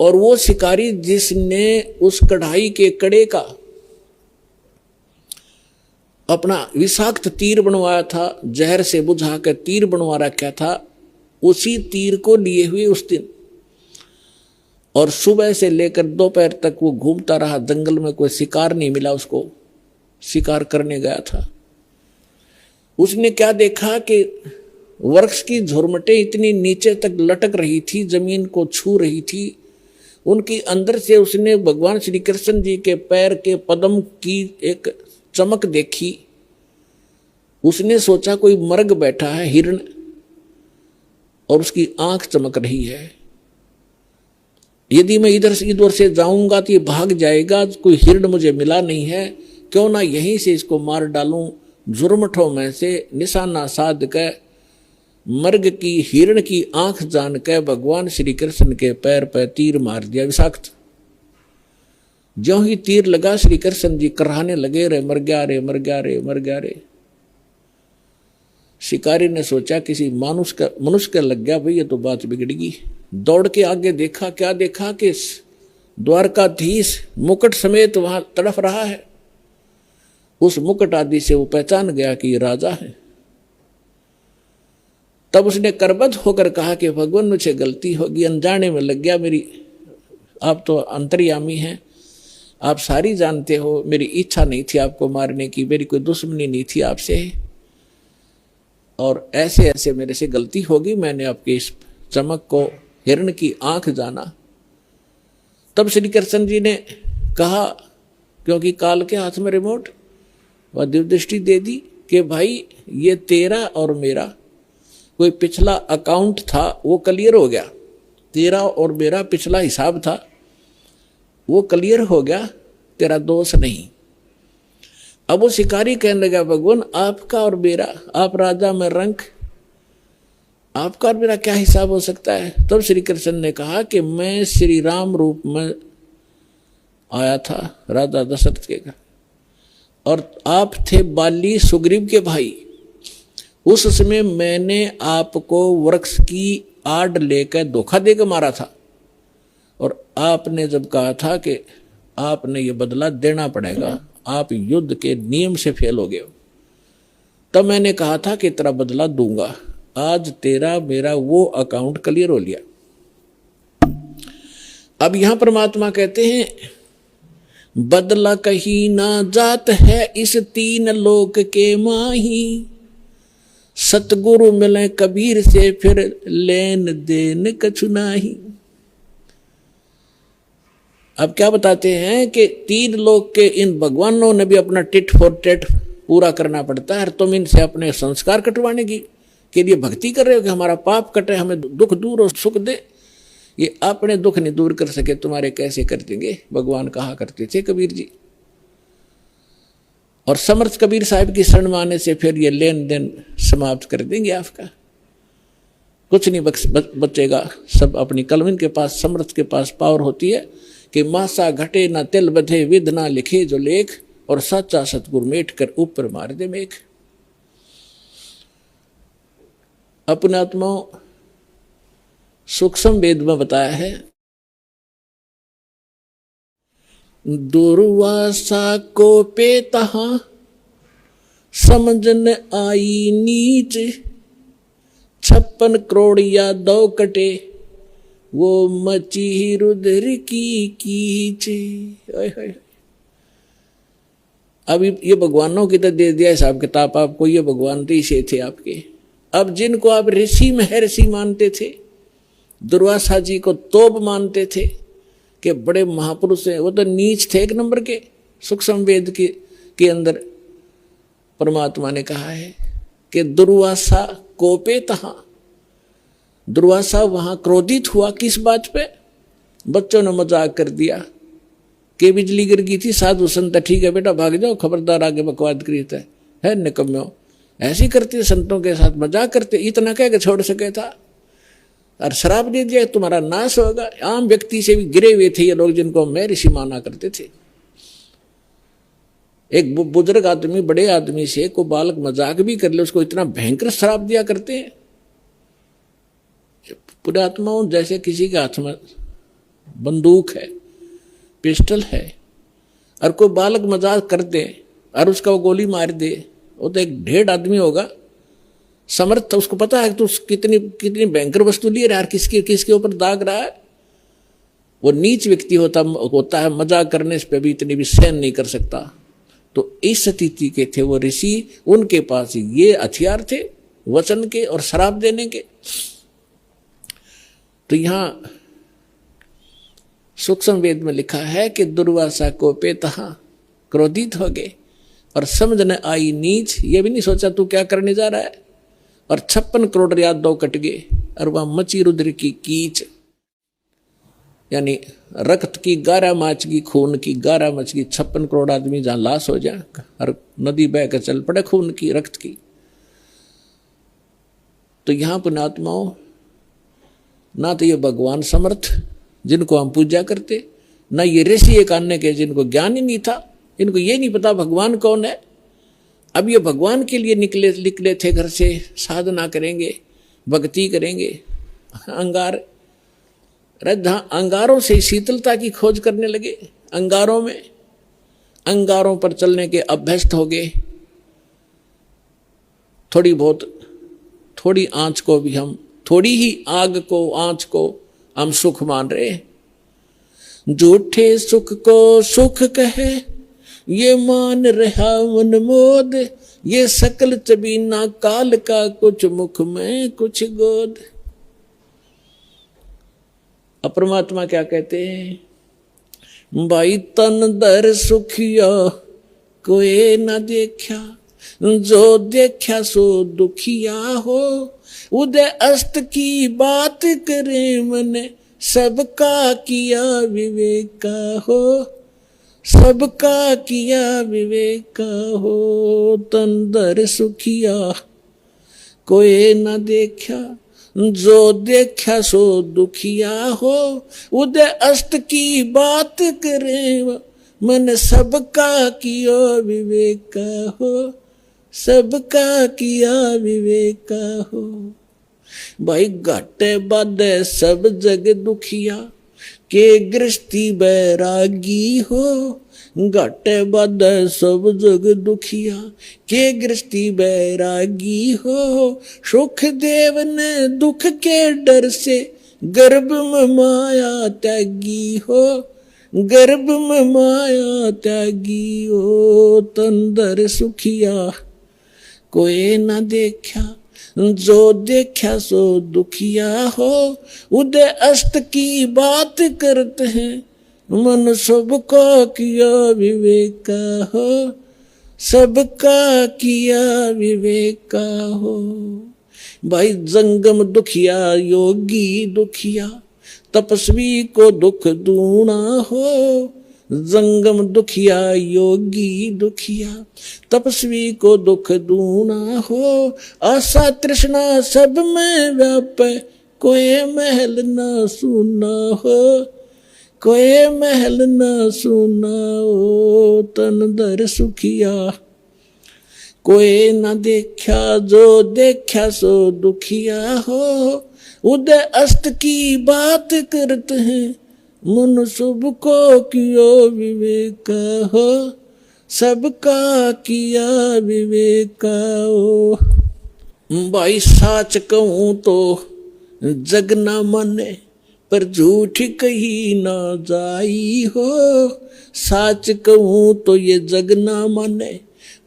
और वो शिकारी जिसने उस कढ़ाई के कड़े का अपना विषाक्त तीर बनवाया था, जहर से बुझा कर तीर बनवा रखा था, उसी तीर को लिए हुए उस दिन और सुबह से लेकर दोपहर तक वो घूमता रहा जंगल में, कोई शिकार नहीं मिला उसको, शिकार करने गया था। उसने क्या देखा कि वृक्ष की झुरमटें इतनी नीचे तक लटक रही थी, जमीन को छू रही थी, उनकी अंदर से उसने भगवान श्री कृष्ण जी के पैर के पद्म की एक चमक देखी। उसने सोचा कोई मर्ग बैठा है हिरण, और उसकी आंख चमक रही है। यदि मैं इधर से इधर से जाऊंगा तो ये भाग जाएगा, कोई हिरण मुझे मिला नहीं है, क्यों ना यहीं से इसको मार डालूं। जुर्मठों में से निशाना साध कर मर्ग की हिरण की आंख जान कर भगवान श्री कृष्ण के पैर पर तीर मार दिया विषाक्त। ज्यों ही तीर लगा श्री कृष्ण जी कराहने लगे, रे मर गया रे, मर गया रे, मर गया रे। शिकारी ने सोचा किसी मनुष्य का लग गया, भाई ये तो बात बिगड़गी। दौड़ के आगे देखा, क्या देखा कि द्वारकाधीश मुकुट समेत वहां तड़फ रहा है। उस मुकुट आदि से वो पहचान गया कि ये राजा है। तब उसने करबद्ध होकर कहा कि भगवान मुझे गलती होगी, अनजाने में लग गया मेरी, आप तो अंतर्यामी हैं, आप सारी जानते हो, मेरी इच्छा नहीं थी आपको मारने की, मेरी कोई दुश्मनी नहीं थी आपसे, और ऐसे ऐसे मेरे से गलती होगी, मैंने आपके इस चमक को हिरण की आंख जाना। तब श्री कृष्ण जी ने कहा, क्योंकि काल के हाथ में रिमोट, वह दिव्य दृष्टि दे दी कि भाई ये तेरा और मेरा कोई पिछला अकाउंट था, वो क्लियर हो गया। तेरा और मेरा पिछला हिसाब था, वो क्लियर हो गया, तेरा दोष नहीं। अब वो शिकारी कहने लगा, भगवान आपका और मेरा, आप राजा में रंक, आपका और मेरा क्या हिसाब हो सकता है। तब श्री कृष्ण ने कहा कि मैं श्री राम रूप में आया था राजा दशरथ के घर, और आप थे बाली सुग्रीव के भाई। उस समय मैंने आपको वृक्ष की आड़ लेकर धोखा देकर मारा था, और आपने जब कहा था कि आपने ये बदला देना पड़ेगा, आप युद्ध के नियम से फेल हो गए हो, तब मैंने कहा था कि तेरा बदला दूंगा। आज तेरा मेरा वो अकाउंट क्लियर हो लिया। अब यहां परमात्मा कहते हैं, बदला कहीं ना जात है इस तीन लोक के माही, सतगुरु मिले कबीर से फिर लेन देन कछु नाही। अब क्या बताते हैं कि तीन लोक के इन भगवानों ने भी अपना टिट फॉर टेट पूरा करना पड़ता है। तुम इनसे अपने संस्कार कटवाने की के लिए भक्ति कर रहे हो कि हमारा पाप कटे, हमें दुख दूर और सुख दे। ये अपने दुख नहीं दूर कर सके, तुम्हारे कैसे कर देंगे, भगवान कहा करते थे कबीर जी। और समर्थ कबीर साहब की शरण में आने से फिर ये लेन देन समाप्त कर देंगे आपका, कुछ नहीं बचेगा। सब अपनी कलम के पास, समर्थ के पास पावर होती है कि मासा घटे ना तिल बधे, विद ना लिखे जो लेख, और सच्चा सतगुरु मेट कर ऊपर मार दे मेघ। अपने आत्मा सूक्ष्म वेद में बताया है, दुर्वासा को पे तहा समझन आई नीच, 56 करोड़ या 2 कटे वो मची रुद्र की कीच। अब ये भगवानों की तो दे दिया हिसाब किताब आपको, ये भगवान तो इसे थे आपके। अब जिनको आप ऋषि महर्षि मानते थे, दुर्वासा जी को तोब मानते थे कि बड़े महापुरुष हैं, वो तो नीच थे एक नंबर के। सूक्ष्म वेद के अंदर परमात्मा ने कहा है कि दुर्वासा कोपे तहा, दुर्वासा वहां क्रोधित हुआ। किस बात पे? बच्चों ने मजाक कर दिया कि बिजली गिर गई थी, साधु संत ठीक है बेटा भाग जाओ, खबरदार आगे बकवाद करी है निकम्यो, ऐसे करते संतों के साथ मजाक करते, इतना कह के छोड़ सके था। और शराब दे दिया तुम्हारा नाश होगा। आम व्यक्ति से भी गिरे हुए थे ये लोग, जिनको मैं ऋषि माना करते थे। एक बुजुर्ग आदमी बड़े आदमी से को बालक मजाक भी कर ले, उसको इतना भयंकर शराब दिया करते हैं। पूरे आत्माओं जैसे किसी के हाथ में बंदूक है, पिस्टल है, और कोई बालक मजाक कर दे और उसका वो गोली मार दे, वो तो एक ढेर आदमी होगा समर्थ, उसको पता है कि तू कितनी भयंकर वस्तु लिए रहा है, किसके ऊपर दाग रहा है। वो नीच व्यक्ति होता है, मजाक करने पे भी इतनी भी सहन नहीं कर सकता। तो इस स्थिति के थे वो ऋषि, उनके पास ये हथियार थे वचन के और श्राप देने के। तो यहां सूक्ष्म वेद में लिखा है कि दुर्वासा को पेतहा, क्रोधित हो गए और समझ न आई नीच, ये भी नहीं सोचा तू क्या करने जा रहा है, और 56 करोड़ यादव कट गए और वह मची रुद्र की कीच, यानी रक्त की 11 माच की, खून की 11 मच की, 56 करोड़ आदमी जहां लाश हो जाए और नदी बह कर चल पड़े खून की, रक्त की। तो यहां पुण्यात्माओं, ना तो ये भगवान समर्थ जिनको हम पूजा करते, ना ये ऋषि एक अन्य के जिनको ज्ञान ही नहीं था, इनको ये नहीं पता भगवान कौन है। अब ये भगवान के लिए निकले थे घर से, साधना करेंगे, भक्ति करेंगे, अंगारों से शीतलता की खोज करने लगे। अंगारों पर चलने के अभ्यस्त हो गए। थोड़ी आंच को भी हम, थोड़ी ही आग को, आंच को हम सुख मान रहे। झूठे सुख को सुख कहे, ये मान रहा मन मोद, ये सकल चबीना काल का, कुछ मुख में कुछ गोद। परमात्मा क्या कहते हैं, भाई तन दर सुखिया कोई न देखा, जो देखा सो दुखिया हो, उदय अस्त की बात करे मन, सबका किया विवेका हो, सबका किया विवेका हो। तन दर सुखिया कोई न देखा, जो देखा सो दुखिया हो, उदय अस्त की बात करे मन, सबका किया विवेका हो, सबका किया विवेका हो। भाई घाटे बाधे सब जग दुखिया, के गृहस्थी बैरागी हो, घाटे बाधे सब जग दुखिया, के गृहस्थी बैरागी हो। सुख देव ने दुख के डर से, गर्भ में माया त्यागी हो, गर्भ में माया त्यागी हो। तन दर सुखिया कोई न देखा, जो देखा सो दुखिया हो, उदय अस्त की बात करते हैं मन, सबका किया विवेका हो, सबका किया विवेका हो। भाई जंगम दुखिया योगी दुखिया, तपस्वी को दुख दूना हो, जंगम दुखिया योगी दुखिया, तपस्वी को दुख दूना हो। आशा तृष्णा सब में व्यापे, कोई महल न सुना हो, कोई महल न सुना हो। तन दर सुखिया कोई न देखा, जो देखा सो दुखिया हो, उदय अस्त की बात करते हैं मन, सबको किया विवेका हो, सबका किया विवेका हो। भाई साच कहूं तो जग न माने, पर झूठ कही ना जाई हो। साच कहूं तो ये जग न माने,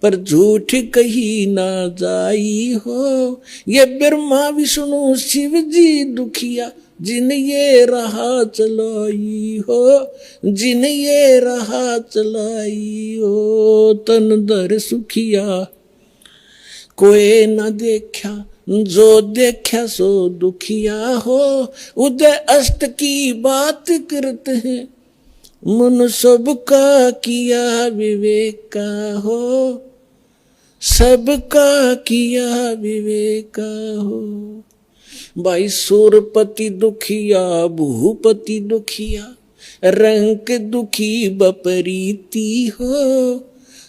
पर झूठ कही ना जाई हो। ये ब्रह्मा विष्णु शिव जी दुखिया, जिन ये राह चलाई हो, जिन ये राह चलाई हो। तन दर सुखिया कोई न देखा, जो देखा सो दुखिया हो, उदय अस्त की बात करते हैं मन, सबका किया विवेका हो, सबका किया विवेका हो। भाई सूरपति दुखिया भूपति दुखिया, रंक दुखी बपरीती हो।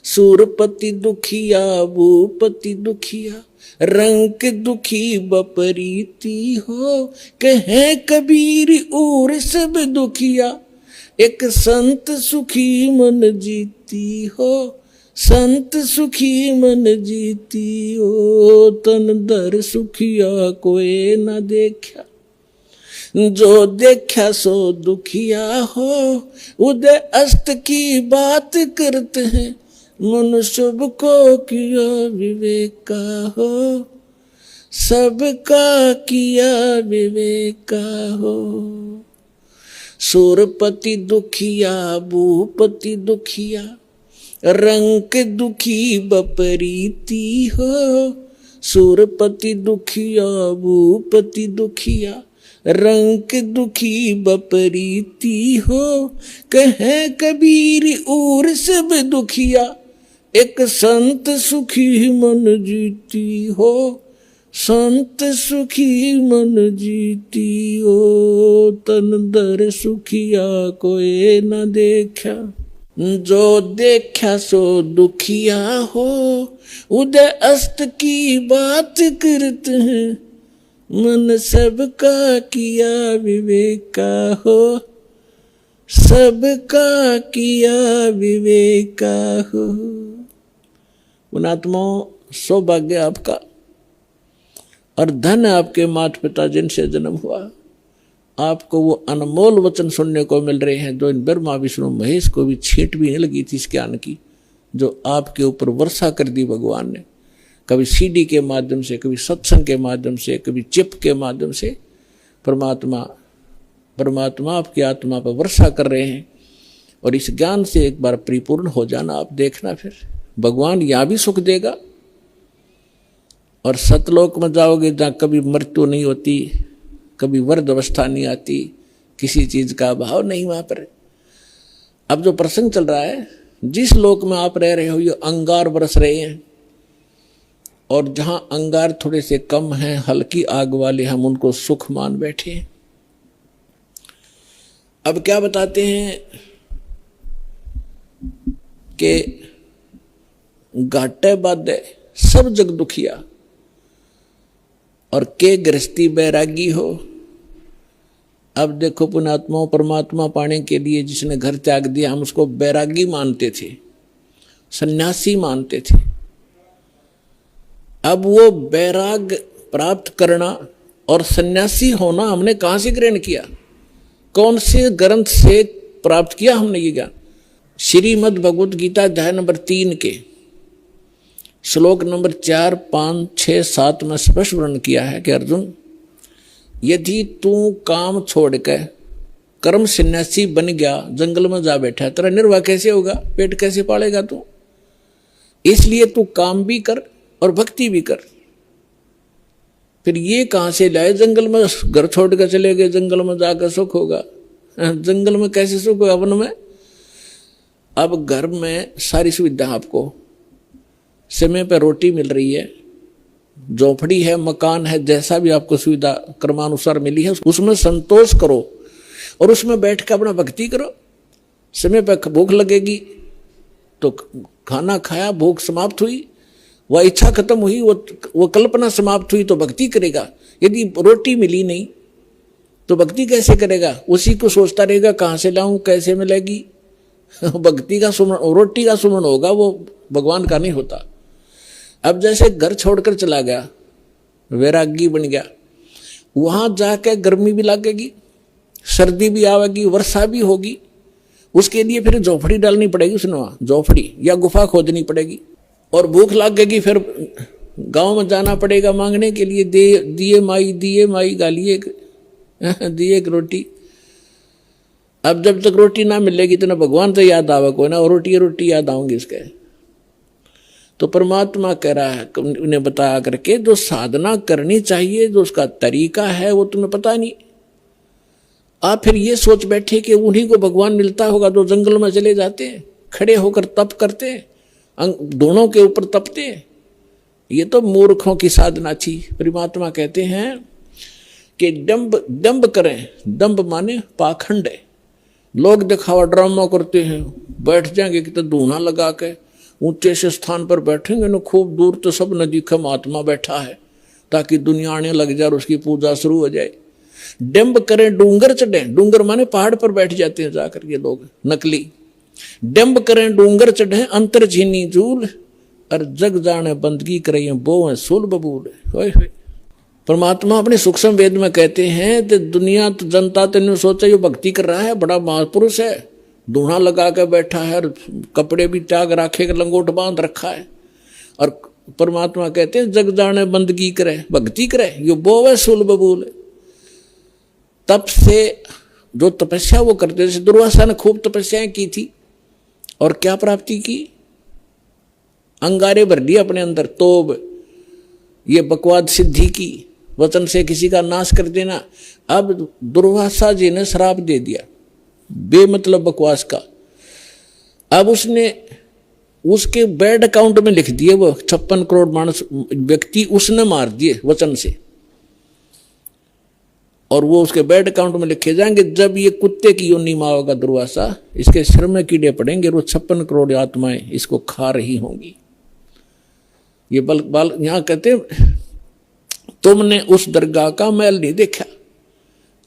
सूरपति दुखिया भूपति दुखिया, रंक दुखी बपरीती हो। कहे कबीर और सब दुखिया, एक संत सुखी मन जीती हो, संत सुखी मन जीती हो। तन दर सुखिया कोई न देखा, जो देखा सो दुखिया हो, उदय अस्त की बात करते हैं, मन सबको किया विवेक का हो, सबका किया विवेक का हो। सूरपति दुखिया भूपति दुखिया, रंक दुखी बपरीती हो। सूरपति दुखिया भूपति दुखिया, रंक दुखी बपरीती हो। कहे कबीर और सब दुखिया, एक संत सुखी मन जीती हो। संत सुखी मन जीती हो, तन दर सुखिया कोई न देखा। जो देखा सो दुखिया हो, उदय अस्त की बात करते हैं, मन सबका किया विवेक का हो, सबका किया विवेक का हो। पुणात्मा, सौभाग्य आपका और धन आपके माता पिता जिनसे जन्म हुआ। आपको वो अनमोल वचन सुनने को मिल रहे हैं जो इन ब्रह्मा विष्णु महेश को भी छींट भी नहीं लगी थी इस ज्ञान की, जो आपके ऊपर वर्षा कर दी भगवान ने। कभी सीडी के माध्यम से, कभी सत्संग के माध्यम से, कभी चिप के माध्यम से परमात्मा आपकी आत्मा पर वर्षा कर रहे हैं। और इस ज्ञान से एक बार परिपूर्ण हो जाना, आप देखना फिर भगवान यहाँ भी सुख देगा और सतलोक में जाओगे जहाँ कभी मृत्यु नहीं होती, कभी वृद्ध अवस्था नहीं आती, किसी चीज का अभाव नहीं वहां पर। अब जो प्रसंग चल रहा है, जिस लोक में आप रह रहे हो ये अंगार बरस रहे हैं, और जहां अंगार थोड़े से कम हैं, हल्की आग वाले, हम उनको सुख मान बैठे हैं। अब क्या बताते हैं कि घाटे बाधे सब जग दुखिया, और के गृहस्थी बैरागी हो। अब देखो पुणात्मा, परमात्मा पाने के लिए जिसने घर त्याग दिया, हम उसको बैरागी मानते थे, सन्यासी मानते थे। अब वो बैराग प्राप्त करना और सन्यासी होना हमने कहां से ग्रहण किया, कौन से ग्रंथ से प्राप्त किया हमने ये ज्ञान? श्रीमद् भगवत गीता अध्याय नंबर 3 के श्लोक नंबर 4, 5, 6, 7 में स्पष्ट वर्णन किया है कि अर्जुन, यदि तू काम छोड़ कर कर्म सन्यासी बन गया, जंगल में जा बैठा, तेरा निर्वाह कैसे होगा, पेट कैसे पालेगा तू? इसलिए तू काम भी कर और भक्ति भी कर। फिर ये कहां से लाए, जंगल में घर छोड़ कर चले गए, जंगल में जाकर सुख होगा? जंगल में कैसे सुख होगा, वन में? अब घर में सारी सुविधा आपको, समय पर रोटी मिल रही है, झोपड़ी है, मकान है, जैसा भी आपको सुविधा क्रमानुसार मिली है उसमें संतोष करो और उसमें बैठ कर अपना भक्ति करो। समय पर भूख लगेगी तो खाना खाया, भूख समाप्त हुई, वह इच्छा खत्म हुई, वो कल्पना समाप्त हुई तो भक्ति करेगा। यदि रोटी मिली नहीं तो भक्ति कैसे करेगा? उसी को सोचता रहेगा कहाँ से लाऊं, कैसे मिलेगी। भक्ति का सुमरण, रोटी का सुमरण होगा, वो भगवान का नहीं होता। अब जैसे घर छोड़कर चला गया, वैरागी बन गया, वहां जाकर गर्मी भी लगेगी, सर्दी भी आवेगी, वर्षा भी होगी, उसके लिए फिर झोपड़ी डालनी पड़ेगी, उसने झोपड़ी या गुफा खोदनी पड़ेगी। और भूख लगेगी, फिर गांव में जाना पड़ेगा मांगने के लिए, दिए माई गालिए दिए एक रोटी। अब जब तक रोटी ना मिलेगी तो ना भगवान तो याद आवे कोई ना, रोटी याद आऊंगी इसके। तो परमात्मा कह रहा है, उन्हें बताया करके जो साधना करनी चाहिए, जो उसका तरीका है, वो तुम्हें पता नहीं। आप फिर ये सोच बैठे कि उन्हीं को भगवान मिलता होगा जो जंगल में चले जाते हैं, खड़े होकर तप करते हैं, दोनों के ऊपर तपते हैं। ये तो मूर्खों की साधना थी। परमात्मा कहते हैं कि दंभ करें, दंभ माने पाखंड है। लोग दिखावा ड्रामा करते हैं, बैठ जाएंगे कि तो धूना लगा के ऊंचे से स्थान पर बैठेंगे ना, खूब दूर तो सब न दिखे महात्मा बैठा है, ताकि दुनिया आने लग जाए और उसकी पूजा शुरू हो जाए। डंब करें, डूंगर चढ़े, डूंगर माने पहाड़ पर बैठ जाते हैं जाकर ये लोग नकली। डंब करें डूंगर चढ़े, अंतर झीनी झूल, और जग जाने बंदगी करें बो है सुल बबूल। परमात्मा अपने सूक्ष्म वेद में कहते हैं कि दुनिया तो जनता तो सोचा ये भक्ति कर रहा है, बड़ा महापुरुष है, दूल्हा लगा कर बैठा है, कपड़े भी त्याग रखे, लंगोट बांध रखा है। और परमात्मा कहते हैं जग जाने बंदगी करे, भक्ति करे, यो बोवे सुल बबूल। तप से जो तपस्या वो करते, जैसे दुर्वासा ने खूब तपस्याएं की थी और क्या प्राप्ति की, अंगारे भर दिए अपने अंदर, तोब ये बकवाद सिद्धि की, वचन से किसी का नाश कर देना। अब दुर्वासा जी ने श्राप दे दिया बेमतलब बकवास का। अब उसने उसके बैड अकाउंट में लिख दिए वो 56 करोड़ मानस व्यक्ति उसने मार दिए वचन से, और वो उसके बैड अकाउंट में लिखे जाएंगे। जब ये कुत्ते की योनि माँ होगा दुर्वासा, इसके सिर में कीड़े पड़ेंगे, वो 56 करोड़ आत्माएं इसको खा रही होंगी। ये बाल यहां कहते तुमने उस दरगाह का मैल नहीं देखा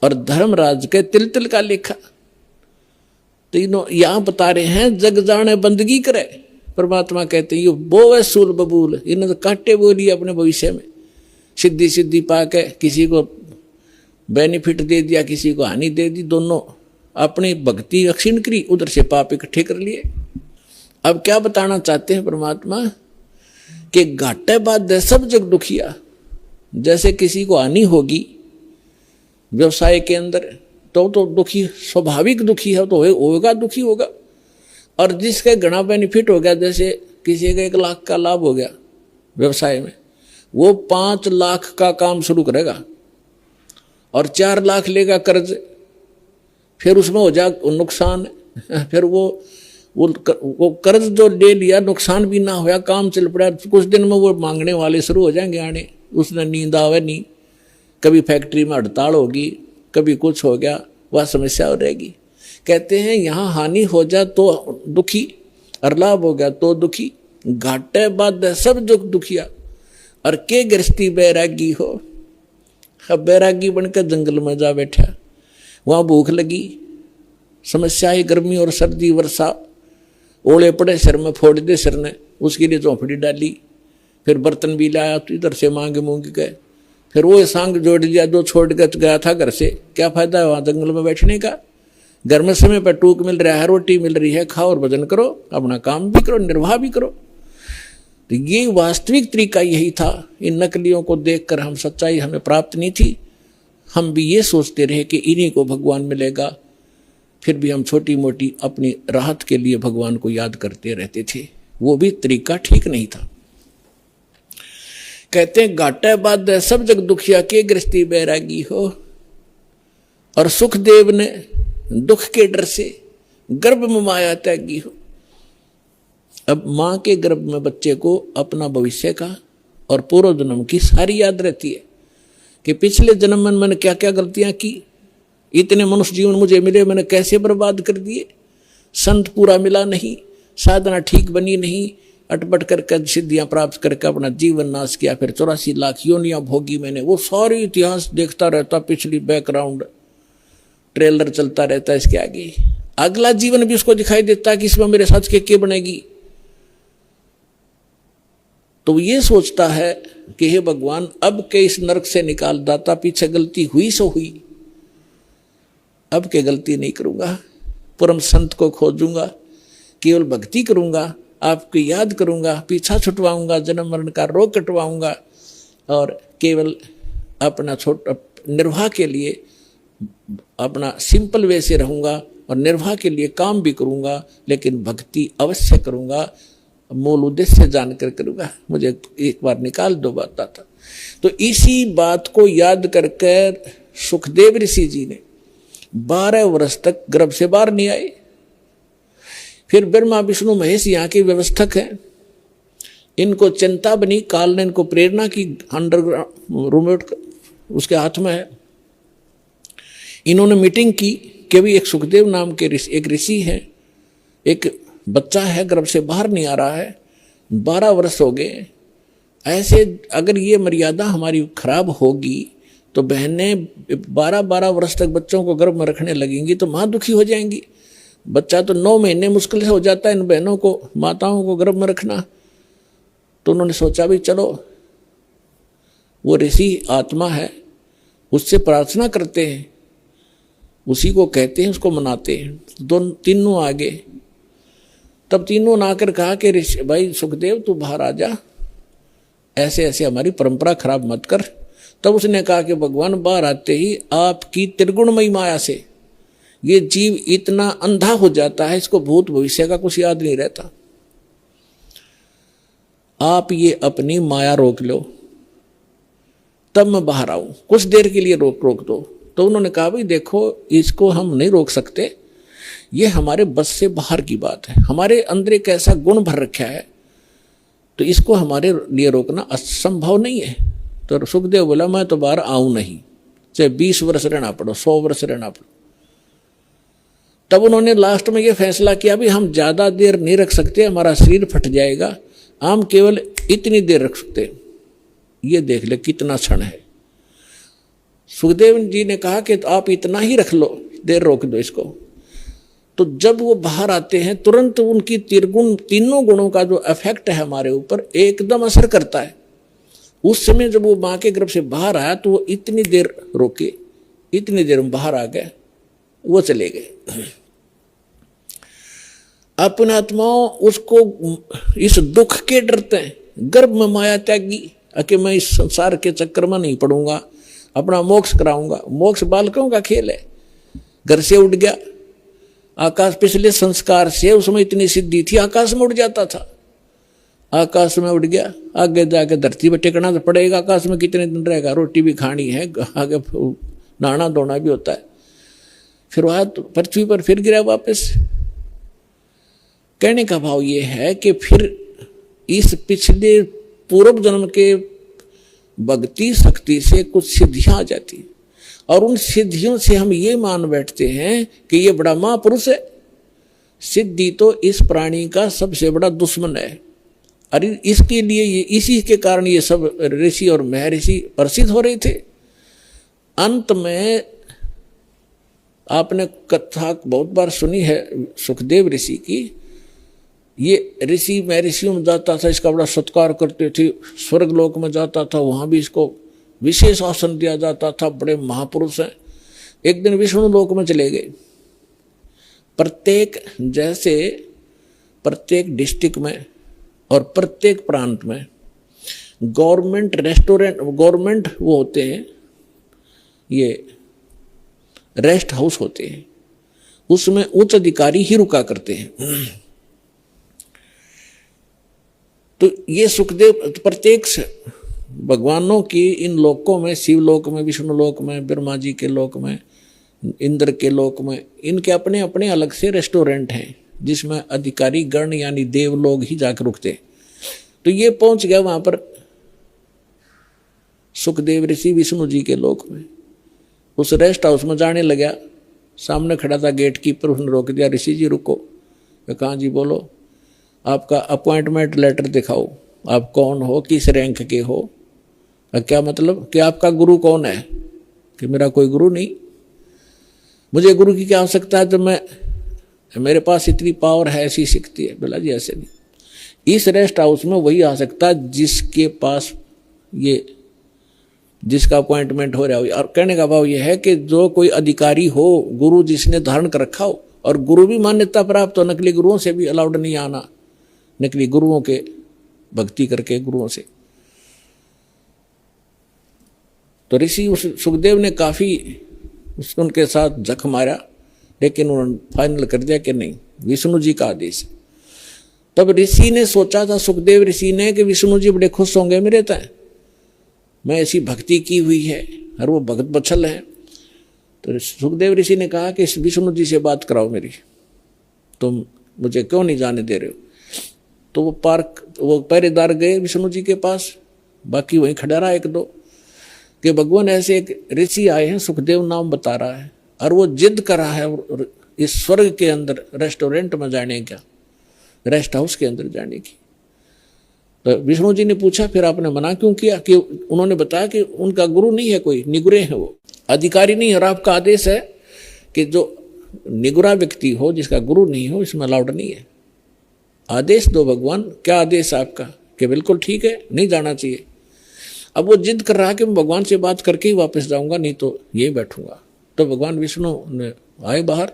और धर्मराज के तिल तिल का लिखा। तीनों यहां बता रहे हैं जग जाने बंदगी करे। परमात्मा कहते हैं ये बोवे सूल बबूल, इन्होंने तो काटे बोली अपने भविष्य में, सिद्धि सिद्धि पाके किसी को बेनिफिट दे दिया, किसी को हानि दे दी, दोनों अपनी भक्ति अक्षीण करी, उधर से पाप इकट्ठे कर लिए। अब क्या बताना चाहते हैं परमात्मा कि घाटे बाद सब जग दुखिया। जैसे किसी को हानि होगी व्यवसाय के अंदर तो दुखी, स्वाभाविक दुखी है, तो होगा दुखी होगा। और जिसके घना बेनिफिट हो गया, जैसे किसी का 1 लाख का लाभ हो गया व्यवसाय में, वो 5 लाख का काम शुरू करेगा और 4 लाख लेगा कर्ज, फिर उसमें हो जाए नुकसान। फिर वो कर्ज जो ले लिया नुकसान भी ना होया, काम चल पड़ा, कुछ दिन में वो मांगने वाले शुरू हो जाएंगे आने, उसने नींद आवे नहीं, कभी फैक्ट्री में हड़ताल होगी, कभी कुछ हो गया, वह समस्या हो रहेगी। कहते हैं यहाँ हानि हो जाए तो दुखी और लाभ हो गया तो दुखी, घाटे बाद सब दुखिया। और के गृहस्थी बैरागी हो, अब बैरागी बनकर जंगल में जा बैठा, वहाँ भूख लगी, समस्या है गर्मी और सर्दी वर्षा, ओले पड़े सिर में, फोड़ दे सिर ने, उसके लिए झोंपड़ी डाली, फिर बर्तन भी लाया तो इधर से मांग गए, फिर वो सांग जोड़ दिया जो छोड़ कर गया था घर से। क्या फायदा है वहाँ जंगल में बैठने का, घर में समय पर टूक मिल रहा है, रोटी मिल रही है, खाओ और भजन करो, अपना काम भी करो, निर्वाह भी करो। तो ये वास्तविक तरीका यही था। इन नकलियों को देखकर हम सच्चाई हमें प्राप्त नहीं थी, हम भी ये सोचते रहे कि इन्हीं को भगवान मिलेगा, फिर भी हम छोटी मोटी अपनी राहत के लिए भगवान को याद करते रहते थे। वो भी तरीका ठीक नहीं था। कहते हैं घाटे बाद सब जग दुखिया के गृहस्थी बैरागी हो। और सुखदेव ने दुख के डर से गर्भ में माया त्यागी हो। अब मां के गर्भ में बच्चे को अपना भविष्य का और पूर्व जन्म की सारी याद रहती है कि पिछले जन्म में मैंने क्या क्या गलतियां की, इतने मनुष्य जीवन मुझे मिले, मैंने कैसे बर्बाद कर दिए, संत पूरा मिला नहीं, साधना ठीक बनी नहीं, अटपट करके सिद्धियां प्राप्त करके अपना जीवन नाश किया, फिर 84 लाख योनियां भोगी मैंने। वो सारी इतिहास देखता रहता, पिछली बैकग्राउंड ट्रेलर चलता रहता है इसके आगे, अगला जीवन भी उसको दिखाई देता है कि इसमें मेरे साथ क्या बनेगी। तो ये सोचता है कि हे भगवान अब के इस नरक से निकाल दाता, पीछे गलती हुई सो हुई, अब के गलती नहीं करूंगा, परम संत को खोजूंगा, केवल भक्ति करूंगा, आपकी याद करूंगा, पीछा छुटवाऊंगा, जन्म मरण का रोग कटवाऊंगा और केवल अपना छोटा निर्वाह के लिए अपना सिंपल वे से रहूंगा और निर्वाह के लिए काम भी करूंगा, लेकिन भक्ति अवश्य करूंगा, मूल उद्देश्य जानकर करूंगा, मुझे एक बार निकाल दो बात आता। तो इसी बात को याद करके सुखदेव ऋषि जी ने 12 वर्ष तक गर्भ से बाहर नहीं आए। फिर ब्रह्मा विष्णु महेश यहाँ के व्यवस्थक हैं, इनको चिंता बनी, काल ने इनको प्रेरणा की, अंडरग्राउंड रिमोट उसके हाथ में है। इन्होंने मीटिंग की कि भी एक सुखदेव नाम के एक ऋषि है, एक बच्चा है गर्भ से बाहर नहीं आ रहा है, 12 वर्ष हो गए, ऐसे अगर ये मर्यादा हमारी खराब होगी तो बहनें 12-12 वर्ष तक बच्चों को गर्भ में रखने लगेंगी तो माँ दुखी हो जाएंगी। बच्चा तो 9 महीने मुश्किल से हो जाता है इन बहनों को, माताओं को गर्भ में रखना। तो उन्होंने सोचा भी चलो वो ऋषि आत्मा है, उससे प्रार्थना करते हैं, उसी को कहते हैं, उसको मनाते हैं। दोनों तीनों आगे, तब तीनों ने आकर कहा कि ऋषि भाई सुखदेव तू बाहर आ जा, ऐसे ऐसे हमारी परंपरा खराब मत कर। तब उसने कहा कि भगवान बाहर आते ही आपकी त्रिगुणमयी माया से ये जीव इतना अंधा हो जाता है, इसको भूत भविष्य का कुछ याद नहीं रहता। आप ये अपनी माया रोक लो, तब मैं बाहर आऊं, कुछ देर के लिए रोक दो। तो उन्होंने कहा भाई देखो, इसको हम नहीं रोक सकते, ये हमारे बस से बाहर की बात है, हमारे अंदर एक ऐसा गुण भर रखा है, तो इसको हमारे लिए रोकना असंभव नहीं है। तो सुखदेव बोला मैं तो बाहर आऊं नहीं, चाहे 20 वर्ष रहना पड़ो, 100 वर्ष रहना पड़ो। तब उन्होंने लास्ट में ये फैसला किया भी हम ज्यादा देर नहीं रख सकते, हमारा शरीर फट जाएगा, हम केवल इतनी देर रख सकते। ये देख ले कितना क्षण है। सुखदेव जी ने कहा कि आप इतना ही रख लो, देर रोक दो इसको। तो जब वो बाहर आते हैं तुरंत उनकी तीनों गुणों का जो इफेक्ट है हमारे ऊपर एकदम असर करता है। उस समय जब वो माँ के गर्भ से बाहर आया तो वो इतनी देर रोके, इतनी देर में बाहर आ गए, वो चले गए। अपने आत्माओं उसको इस दुख के डरते हैं, गर्भ में माया त्यागी कि मैं इस संसार के चक्कर में नहीं पड़ूंगा, अपना मोक्ष कराऊंगा। मोक्ष बालकों का खेल है। घर से उठ गया आकाश, पिछले संस्कार से उसमें इतनी सिद्धि थी, आकाश में उड़ जाता था, आकाश में उड़ गया, आगे जाके धरती पर टिकना तो पड़ेगा, आकाश में कितने दिन रहेगा, रोटी भी खानी है, आगे नहाना धोना भी होता है। फिर वह पृथ्वी पर फिर गिरा वापस। कहने का भाव ये है कि फिर इस पिछले पूर्व जन्म के भक्ति शक्ति से कुछ सिद्धियां आ जाती, और उन सिद्धियों से हम ये मान बैठते हैं कि ये बड़ा महापुरुष है। सिद्धि तो इस प्राणी का सबसे बड़ा दुश्मन है, अरे इसके लिए ये, इसी के कारण ये सब ऋषि और महर्षि प्रसिद्ध हो रहे थे। अंत में आपने कथा बहुत बार सुनी है सुखदेव ऋषि की। ये ऋषि महर्षियों में जाता था, इसका बड़ा सत्कार करते थे, स्वर्ग लोक में जाता था, वहां भी इसको विशेष आसन दिया जाता था, बड़े महापुरुष हैं। एक दिन विष्णु लोक में चले गए। प्रत्येक डिस्ट्रिक्ट में और प्रत्येक प्रांत में गवर्नमेंट रेस्टोरेंट, गवर्नमेंट वो होते हैं, ये रेस्ट हाउस होते हैं, उसमें उच्च अधिकारी ही रुका करते हैं। तो ये सुखदेव प्रत्येक भगवानों की इन लोकों में, शिवलोक में, विष्णु लोक में, ब्रह्मा जी के लोक में, इंद्र के लोक में, इनके अपने अपने अलग से रेस्टोरेंट हैं जिसमें अधिकारी गण यानी देव लोग ही जाकर रुकते। तो ये पहुंच गया वहां पर सुखदेव ऋषि विष्णु जी के लोक में। उस रेस्ट हाउस में जाने लगा, सामने खड़ा था गेट कीपर, उसने रोक दिया, ऋषि जी रुको। कहाँ जी बोलो, आपका अपॉइंटमेंट लेटर दिखाओ, आप कौन हो, किस रैंक के हो। क्या मतलब कि आपका गुरु कौन है? कि मेरा कोई गुरु नहीं, मुझे गुरु की क्या आवश्यकता है, तो मेरे पास इतनी पावर है, ऐसी सिखती है। बोला जी ऐसे नहीं, इस रेस्ट हाउस में वही आ सकता है जिसके पास जिसका अपॉइंटमेंट हो रहा हो। और कहने का भाव यह है कि जो कोई अधिकारी हो, गुरु जिसने धारण कर रखा हो, और गुरु भी मान्यता प्राप्त हो, नकली गुरुओं से भी अलाउड नहीं आना, नकली गुरुओं के भक्ति करके गुरुओं से। तो ऋषि सुखदेव ने काफी उनके साथ जख मारा, लेकिन उन्होंने फाइनल कर दिया कि नहीं, विष्णु जी का आदेश है। तब ऋषि ने सोचा था, सुखदेव ऋषि ने, कि विष्णु जी बड़े खुश होंगे मेरे तय, मैं ऐसी भक्ति की हुई है और वो भगत बछल है। तो सुखदेव ऋषि ने कहा कि इस विष्णु जी से बात कराओ मेरी, तुम मुझे क्यों नहीं जाने दे रहे हो। तो वो पहरेदार गए विष्णु जी के पास, बाकी वहीं खड़ा रहा एक दो, कि भगवान ऐसे एक ऋषि आए हैं, सुखदेव नाम बता रहा है, और वो जिद कर रहा है इस स्वर्ग के अंदर रेस्टोरेंट में जाने का, रेस्ट हाउस के अंदर जाने की। तो विष्णु जी ने पूछा फिर आपने मना क्यों किया? कि उन्होंने बताया कि उनका गुरु नहीं है, कोई निगुरे है, वो अधिकारी नहीं है, और आपका आदेश है कि जो निगुरा व्यक्ति हो, जिसका गुरु नहीं हो, इसमें अलाउड नहीं है। आदेश दो भगवान, क्या आदेश आपका? कि बिल्कुल ठीक है, नहीं जाना चाहिए। अब वो जिद कर रहा है कि मैं भगवान से बात करके ही वापस जाऊंगा, नहीं तो यही बैठूंगा। तो भगवान विष्णु ने आए बाहर।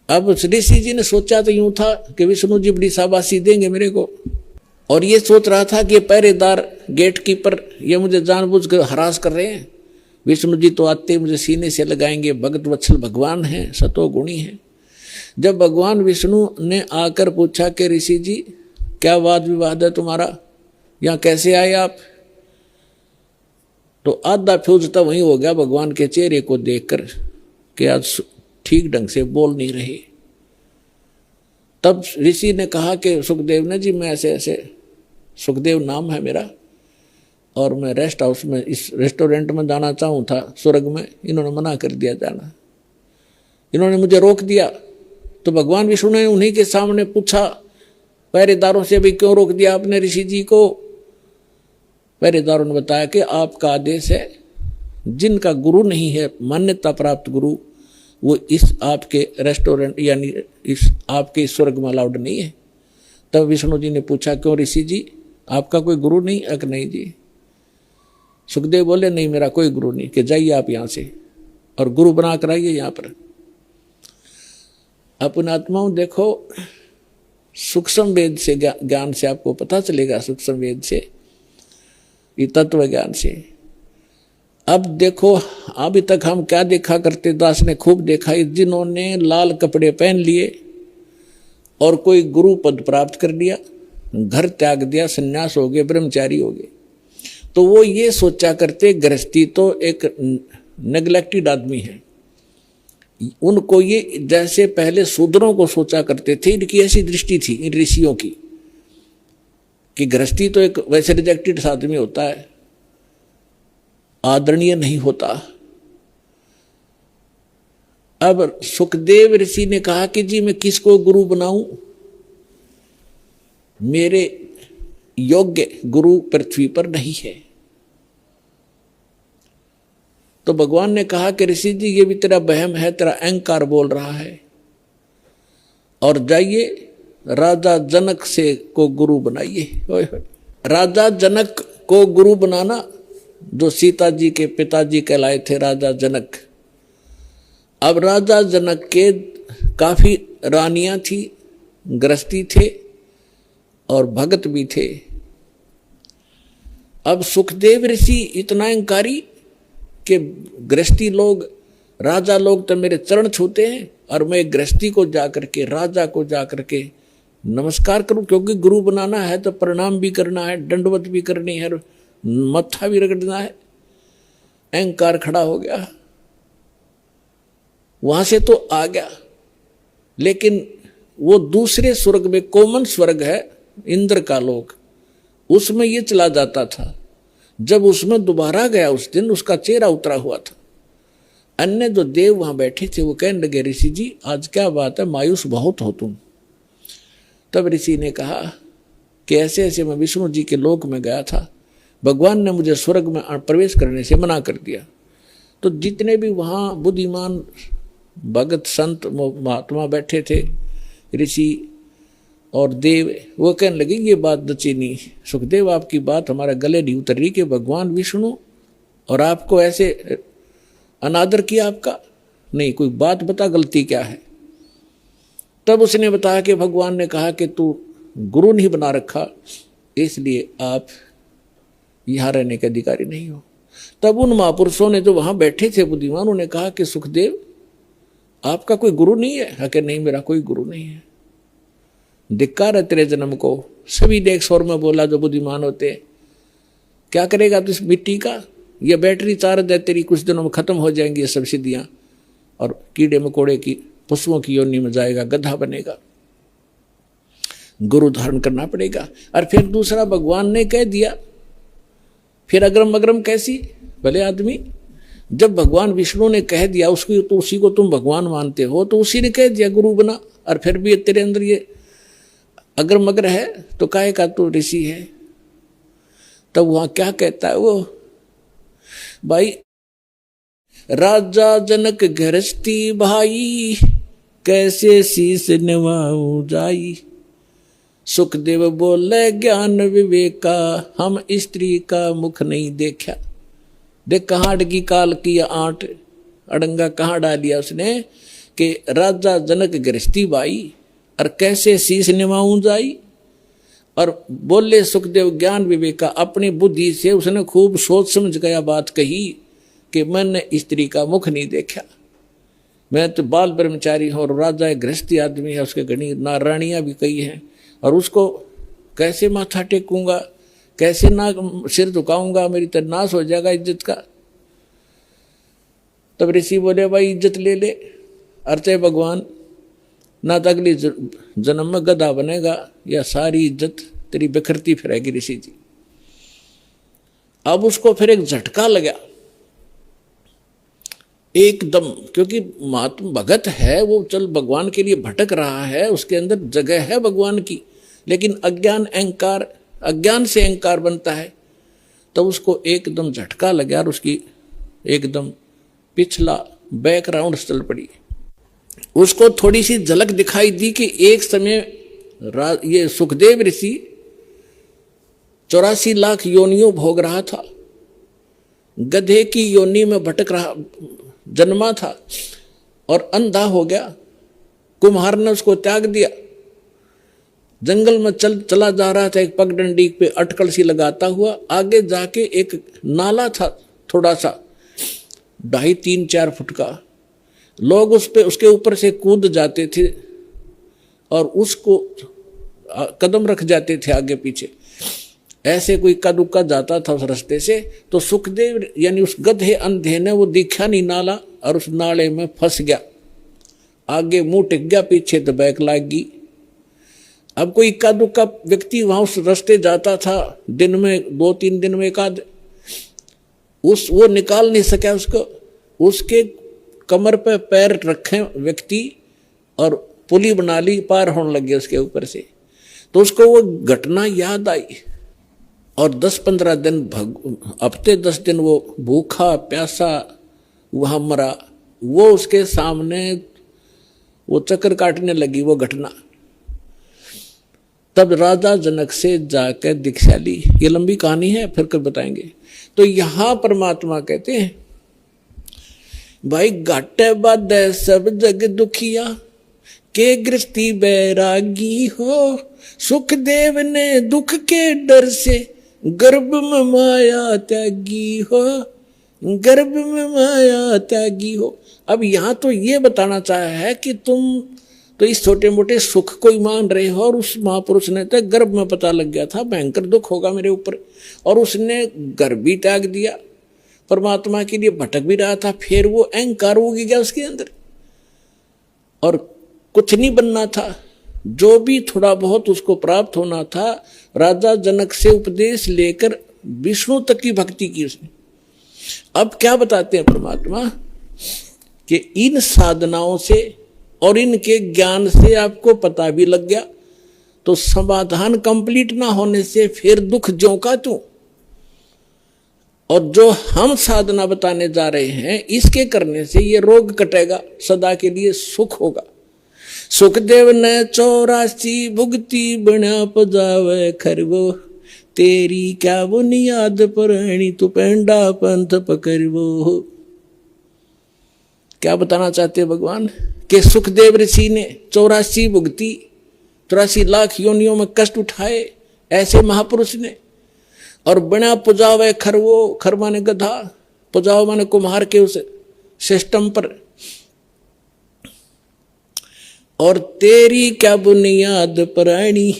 अब ऋषि जी ने सोचा तो यूं था कि विष्णु जी बड़ी शाबाशी देंगे मेरे को, और ये सोच रहा था कि ये पहरेदार गेट कीपर ये मुझे जानबूझ कर हरास कर रहे हैं। विष्णु जी तो आते मुझे सीने से लगाएंगे, भगत वत्सल भगवान हैं, सतो गुणी हैं। जब भगवान विष्णु ने आकर पूछा कि ऋषि जी क्या वाद विवाद है तुम्हारा, यहाँ कैसे आए आप, तो आधा फ्यूज तो वहीं हो गया भगवान के चेहरे को देखकर कि आज ठीक ढंग से बोल नहीं रहे। तब ऋषि ने कहा कि सुखदेव ने जी मैं ऐसे ऐसे, सुखदेव नाम है मेरा, और मैं रेस्ट हाउस में इस रेस्टोरेंट में जाना चाहूँ था स्वर्ग में, इन्होंने मना कर दिया जाना, इन्होंने मुझे रोक दिया। तो भगवान विष्णु ने उन्हीं के सामने पूछा पहरेदारों से, भी क्यों रोक दिया आपने ऋषि जी को। पहरेदारों ने बताया कि आपका आदेश है, जिनका गुरु नहीं है मान्यता प्राप्त गुरु, वो इस आपके रेस्टोरेंट यानी इस आपके स्वर्ग में अलाउड नहीं है। तब विष्णु जी ने पूछा क्यों ऋषि जी आपका कोई गुरु नहीं है? नहीं जी। सुखदेव बोले नहीं मेरा कोई गुरु नहीं, कि जाइए आप यहाँ से और गुरु बना कर आइए यहाँ पर। अपने आत्माओं देखो, सूक्ष्म वेद से ज्ञान से आपको पता चलेगा, सूक्ष्म वेद से, ये तत्व ज्ञान से। अब देखो अभी तक हम क्या देखा करते, दास ने खूब देखा, जिन्होंने लाल कपड़े पहन लिए और कोई गुरु पद प्राप्त कर लिया, घर त्याग दिया, सन्यास हो गए, ब्रह्मचारी हो गए, तो वो ये सोचा करते गृहस्थी तो एक नेग्लेक्टेड आदमी है। उनको ये जैसे पहले शूद्रों को सोचा करते थे, इनकी ऐसी दृष्टि थी इन ऋषियों की कि गृहस्थी तो एक वैसे रिजेक्टेड आदमी होता है, आदरणीय नहीं होता। अब सुखदेव ऋषि ने कहा कि जी मैं किसको गुरु बनाऊं, मेरे योग्य गुरु पृथ्वी पर नहीं है। तो भगवान ने कहा कि ऋषि जी ये भी तेरा वहम है, तेरा अहंकार बोल रहा है, और जाइए राजा जनक से को गुरु बनाइए। राजा जनक को गुरु बनाना, जो सीता जी के पिताजी कहलाए थे राजा जनक। अब राजा जनक के काफी रानियां थी, गृहस्थी थे और भगत भी थे। अब सुखदेव ऋषि इतना अहंकारी कि गृहस्थी लोग, राजा लोग तो मेरे चरण छूते हैं, और मैं गृहस्थी को जाकर के, राजा को जाकर के नमस्कार करूं, क्योंकि गुरु बनाना है तो प्रणाम भी करना है, दंडवत भी करनी है, मत्था भी रगड़ना है। अहंकार खड़ा हो गया, वहां से तो आ गया, लेकिन वो दूसरे स्वर्ग में, कॉमन स्वर्ग है इंद्र का लोक, उसमें ये चला जाता था। जब उसमें दोबारा गया उस दिन उसका चेहरा उतरा हुआ था। अन्य जो देव वहां बैठे थे वो कहने लगे ऋषि जी आज क्या बात है, मायूस बहुत हो तुम। तब ऋषि ने कहा कि ऐसे ऐसे मैं विष्णु जी के लोक में गया था, भगवान ने मुझे स्वर्ग में प्रवेश करने से मना कर दिया। तो जितने भी वहाँ बुद्धिमान भगत संत महात्मा बैठे थे, ऋषि और देव, वो कहने लगे ये बात दची नहीं, सुखदेव आपकी बात हमारा गले नहीं उतर रही कि भगवान विष्णु और आपको ऐसे अनादर किया आपका, नहीं कोई बात बता गलती क्या है। तब उसने बताया कि भगवान ने कहा कि तू गुरु नहीं बना रखा, इसलिए आप यहाँ रहने के अधिकारी नहीं हो। तब उन महापुरुषों ने जो वहां बैठे थे बुद्धिमान, उन्होंने कहा कि सुखदेव आपका कोई गुरु नहीं है? कि नहीं मेरा कोई गुरु नहीं है, धिक्कार है तेरे जन्म को। सभी ने एक स्वर में बोला जो बुद्धिमान होते, क्या करेगा तू इस मिट्टी का, ये बैटरी चार्ज है तेरी, कुछ दिनों में खत्म हो जाएंगी ये सब सिद्धियां, और कीड़े मकोड़े की पशुओं की योनि में जाएगा, गधा बनेगा, गुरु धारण करना पड़ेगा। और फिर दूसरा भगवान ने कह दिया, फिर अग्रम अग्रम कैसी भले आदमी, जब भगवान विष्णु ने कह दिया उसको, तो उसी को तुम भगवान मानते हो, तो उसी ने कह दिया गुरु बना, और फिर भी तेरे अंदर ये अगर मगर है तो काहे का तू ऋषि है। तब वहां क्या कहता है वो भाई, राजा जनक गृहस्थी भाई, कैसे शीस निभाऊं जाई। सुखदेव बोले ज्ञान विवेका हम स्त्री का मुख नहीं देखा। देख कहाँ अड़गी काल की आंट, अड़ंगा कहाँ डालिया उसने कि राजा जनक गृहस्थी बाई और कैसे शीश निभाऊं जाई। और बोले सुखदेव ज्ञान विवेका, अपनी बुद्धि से उसने खूब सोच समझ गया बात कही कि मैंने स्त्री का मुख नहीं देखा, मैं तो बाल ब्रह्मचारी हूँ और राजा एक गृहस्थी आदमी है, उसके घनी नारायणियाँ भी कई हैं, और उसको कैसे माथा टेकूंगा, कैसे ना सिर झुकाऊंगा, मेरी तो नाश हो जाएगा इज्जत का। तब ऋषि बोले भाई इज्जत ले ले, अर्चे भगवान ना तो अगली जन्म में गधा बनेगा या सारी इज्जत तेरी बिखरती फिरेगी ऋषि जी। अब उसको फिर एक झटका लगा एकदम, क्योंकि महात्मा भगत है वो, चल भगवान के लिए भटक रहा है, उसके अंदर जगह है भगवान की, लेकिन अज्ञान अहंकार, अज्ञान से अहंकार बनता है। तो उसको एकदम झटका लगा और उसकी एकदम पिछला बैकग्राउंड चल पड़ी। उसको थोड़ी सी झलक दिखाई दी कि एक समय ये सुखदेव ऋषि 84 लाख योनियों भोग रहा था, गधे की योनि में भटक रहा जन्मा था और अंधा हो गया। कुम्हार ने उसको त्याग दिया, जंगल में चला जा रहा था एक पगडंडी पे अटकल सी लगाता हुआ। आगे जाके एक नाला था थोड़ा सा 2.5-3-4 फुट का, लोग उस पे उसके ऊपर से कूद जाते थे और उसको कदम रख जाते थे आगे पीछे, ऐसे कोई इक्का दुक्का जाता था उस रास्ते से। तो सुखदेव यानी उस गधे अंधे ने वो दिखा नहीं नाला और उस नाले में फंस गया, आगे मुंह टिक गया, पीछे तो बैक लाग गई। अब कोई इक्का दुक्का व्यक्ति वहां उस रास्ते जाता था, दिन में 2-3 दिन में एक आध, वो निकाल नहीं सका उसको। उसके कमर पे पैर रखे व्यक्ति और पुली बना ली, पार होने लगे उसके ऊपर से। तो उसको वो घटना याद आई और 10-15 दिन हफ्ते 10 दिन वो भूखा प्यासा वहां मरा। वो उसके सामने वो चक्कर काटने लगी वो घटना। तब राजा जनक से जाकर दीक्षा ली। ये लंबी कहानी है, फिर कब बताएंगे। तो यहां परमात्मा कहते हैं भाई घाटे बाधे सब जग दुखिया के गृहस्थी बैरागी हो। सुखदेव ने दुख के डर से गर्भ में माया त्यागी हो, गर्भ में माया त्यागी हो। अब यहां तो ये बताना चाहा है कि तुम तो इस छोटे मोटे सुख को ही मान रहे हो, और उस महापुरुष ने तो गर्भ में पता लग गया था भयंकर दुख होगा मेरे ऊपर, और उसने गर्भ भी त्याग दिया, परमात्मा के लिए भटक भी रहा था। फिर वो अहंकार हो गया उसके अंदर और कुछ नहीं बनना था। जो भी थोड़ा बहुत उसको प्राप्त होना था, राजा जनक से उपदेश लेकर विष्णु तक की भक्ति की उसने। अब क्या बताते हैं परमात्मा कि इन साधनाओं से और इनके ज्ञान से आपको पता भी लग गया, तो समाधान कंप्लीट ना होने से फिर दुख ज्यों का त्यों। और जो हम साधना बताने जा रहे हैं, इसके करने से ये रोग कटेगा, सदा के लिए सुख होगा। सुखदेव ने 84 भुगती बना पजावे खरवो, तेरी क्या बुनियाद पुरानी तू पेंडा पंथ पकड़वो। क्या बताना चाहते भगवान कि सुखदेव ऋषि ने 84 भुगती, 84 लाख योनियों में कष्ट उठाए ऐसे महापुरुष ने, और बिना पुजावे खरवो, खर माने गधा, पुजाओ माने कुम्हार के उस सिस्टम पर। और तेरी क्या बुनियाद पुरानी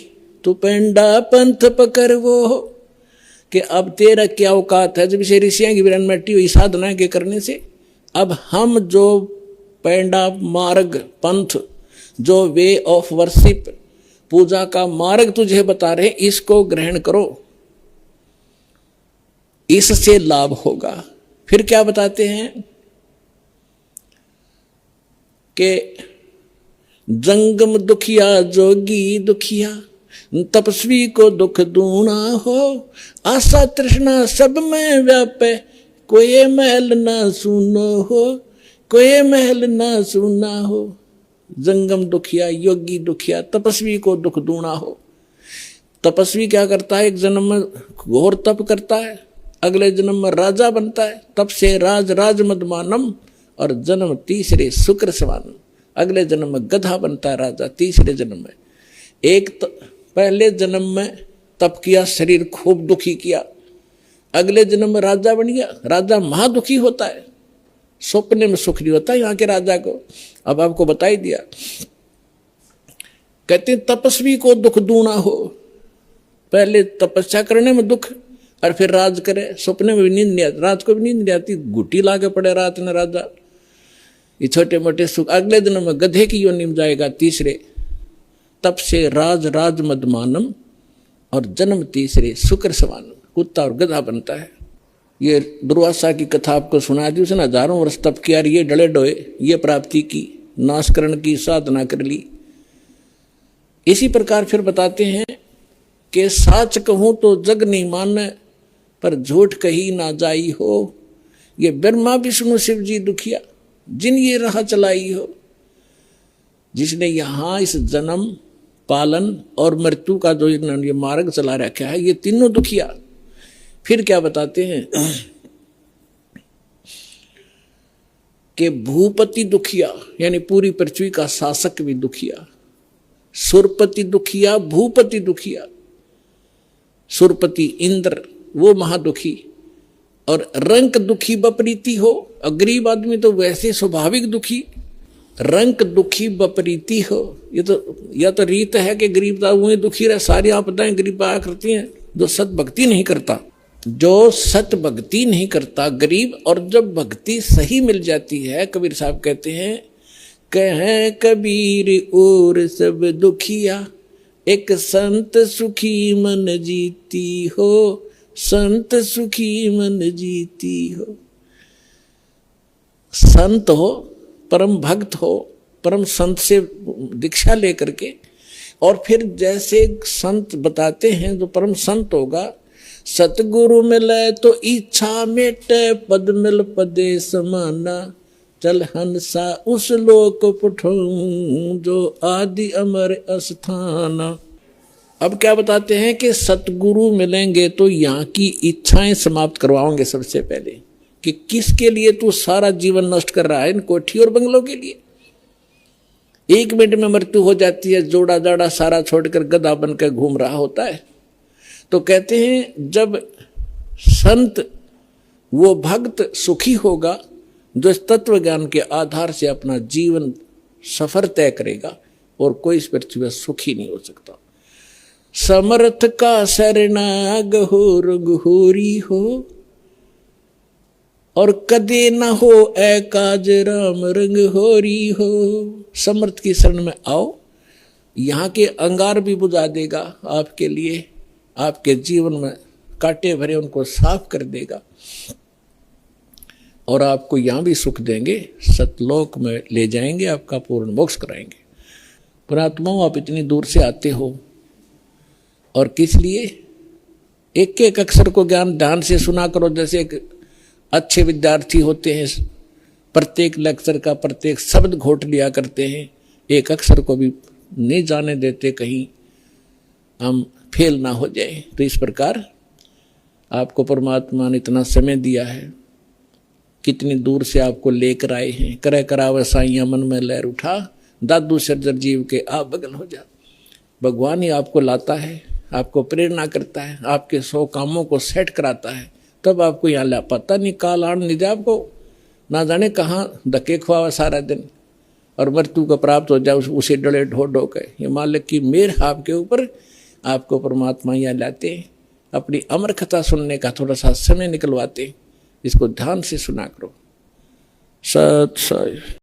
तू पेंडा पंथ पकड़वो, कि अब तेरा क्या औकात है। जब से ऋषियों की विरन मट्टी हुई साधना के करने से, अब हम जो पेंडा मार्ग पंथ, जो वे ऑफ वर्शिप, पूजा का मार्ग तुझे बता रहे, इसको ग्रहण करो, इससे लाभ होगा। फिर क्या बताते हैं कि जंगम दुखिया जोगी दुखिया, तपस्वी को दुख दूना हो, आशा तृष्णा सब में व्यापे, कोई महल ना सुनो हो, कोई महल ना सुना हो। जंगम दुखिया, योगी दुखिया, तपस्वी को दुख दूना हो। तपस्वी क्या करता है, एक जन्म में घोर तप करता है, अगले जन्म में राजा बनता है, तप से राज राज मदमानम, और जन्म तीसरे शुक्र सवानम, अगले जन्म में गधा बनता है राजा तीसरे जन्म में। एक पहले जन्म में तप किया, शरीर खूब दुखी किया, अगले जन्म में राजा बन गया, राजा महादुखी होता है, सपने में सुख नहीं होता यहाँ के राजा को। अब आपको बता ही दिया। कहते हैं तपस्वी को दुख दूना हो, पहले तपस्या करने में दुख और फिर राज करे, सपने में भी नींद नहीं आती, रात को भी नींद नहीं आती, गुटी लाके पड़े रात में राजा, ये छोटे मोटे सुख। अगले दिन में गधे की योनि में जाएगा तीसरे, तप से राज राज मदमानम, और जन्म तीसरे शुक्र सवानम, कुत्ता और गधा बनता है। ये दुर्वासा की कथा आपको सुना दी, उसने हजारों वर्ष तप किया, ये डले डोए, ये प्राप्ति की, नाशकरण की साधना कर ली। इसी प्रकार फिर बताते हैं कि साच कहूं तो जग नहीं माने, पर झूठ कही ना जाई हो, ये ब्रह्मा विष्णु शिव जी दुखिया, जिन ये राह चलाई हो, जिसने यहाँ इस जन्म पालन और मृत्यु का जो ये मार्ग चला रखा है, ये तीनों दुखिया। फिर क्या बताते हैं कि भूपति दुखिया, यानी पूरी पृथ्वी का शासक भी दुखिया, सुरपति दुखिया, भूपति दुखिया। सुरपति इंद्र वो महादुखी, और रंक दुखी बपरीती हो, और गरीब आदमी तो वैसे स्वाभाविक दुखी, रंक दुखी बपरीती हो। ये तो या तो रीत है कि गरीब वही दुखी रहे, सारी आपदाएं गरीब आया करती हैं। जो सत भक्ति नहीं करता, जो सत भक्ति नहीं करता गरीब, और जब भक्ति सही मिल जाती है, कबीर साहब कहते हैं, कहें कबीर और सब दुखिया, एक संत सुखी मन जीती हो, संत सुखी मन जीती हो। संत हो, परम भक्त हो, परम संत से दीक्षा लेकर के, और फिर जैसे संत बताते हैं, जो परम संत होगा, सतगुरु मिले तो इच्छा मेटे, पद मिल पदे समाना, चल हंसा उस लोक पठाऊं, जो आदि अमर अस्थाना। अब क्या बताते हैं कि सतगुरु मिलेंगे तो यहाँ की इच्छाएं समाप्त करवाओगे सबसे पहले, कि किसके लिए तू सारा जीवन नष्ट कर रहा है, इन कोठी और बंगलों के लिए। एक मिनट में मृत्यु हो जाती है, जोड़ा जाड़ा सारा छोड़कर गधा बनकर घूम रहा होता है। तो कहते हैं जब संत वो भक्त सुखी होगा, जो इस तत्व ज्ञान के आधार से अपना जीवन सफर तय करेगा, और कोई इस पृथ्वी पर सुखी नहीं हो सकता। समर्थ का शरणाग हो रघुहोरी हो, और कदे न हो ए काज राम रंग होरी हो। समर्थ की शरण में आओ, यहाँ के अंगार भी बुझा देगा आपके लिए, आपके जीवन में कांटे भरे उनको साफ कर देगा, और आपको यहाँ भी सुख देंगे, सतलोक में ले जाएंगे, आपका पूर्ण मोक्ष कराएंगे। पुरात्माओं, आप इतनी दूर से आते हो, और किस लिए? एक एक अक्षर को ज्ञान ध्यान से सुना करो। जैसे एक अच्छे विद्यार्थी होते हैं, प्रत्येक लेक्चर का प्रत्येक शब्द घोट लिया करते हैं, एक अक्षर को भी नहीं जाने देते कहीं हम फेल ना हो जाए। तो इस प्रकार आपको परमात्मा ने इतना समय दिया है, कितनी दूर से आपको लेकर आए हैं। करे करावे साइया मन में लहर उठा, दादू सर्जर जीव के आप बगल हो जा। भगवान ही आपको लाता है, आपको प्रेरणा करता है, आपके 100 कामों को सेट कराता है, तब आपको यहाँ ला। पता नहीं काल आन नहीं जाए, आपको ना जाने कहाँ धक्के खुआवा सारा दिन, और मृत्यु को प्राप्त हो जाए उसे डले ढो ढो के। ये मालिक की मेहर आपके ऊपर, आपको परमात्मा यहाँ लाते हैं, अपनी अमर कथा सुनने का थोड़ा सा समय निकलवाते हैं। इसको ध्यान से सुना करो। सत साई।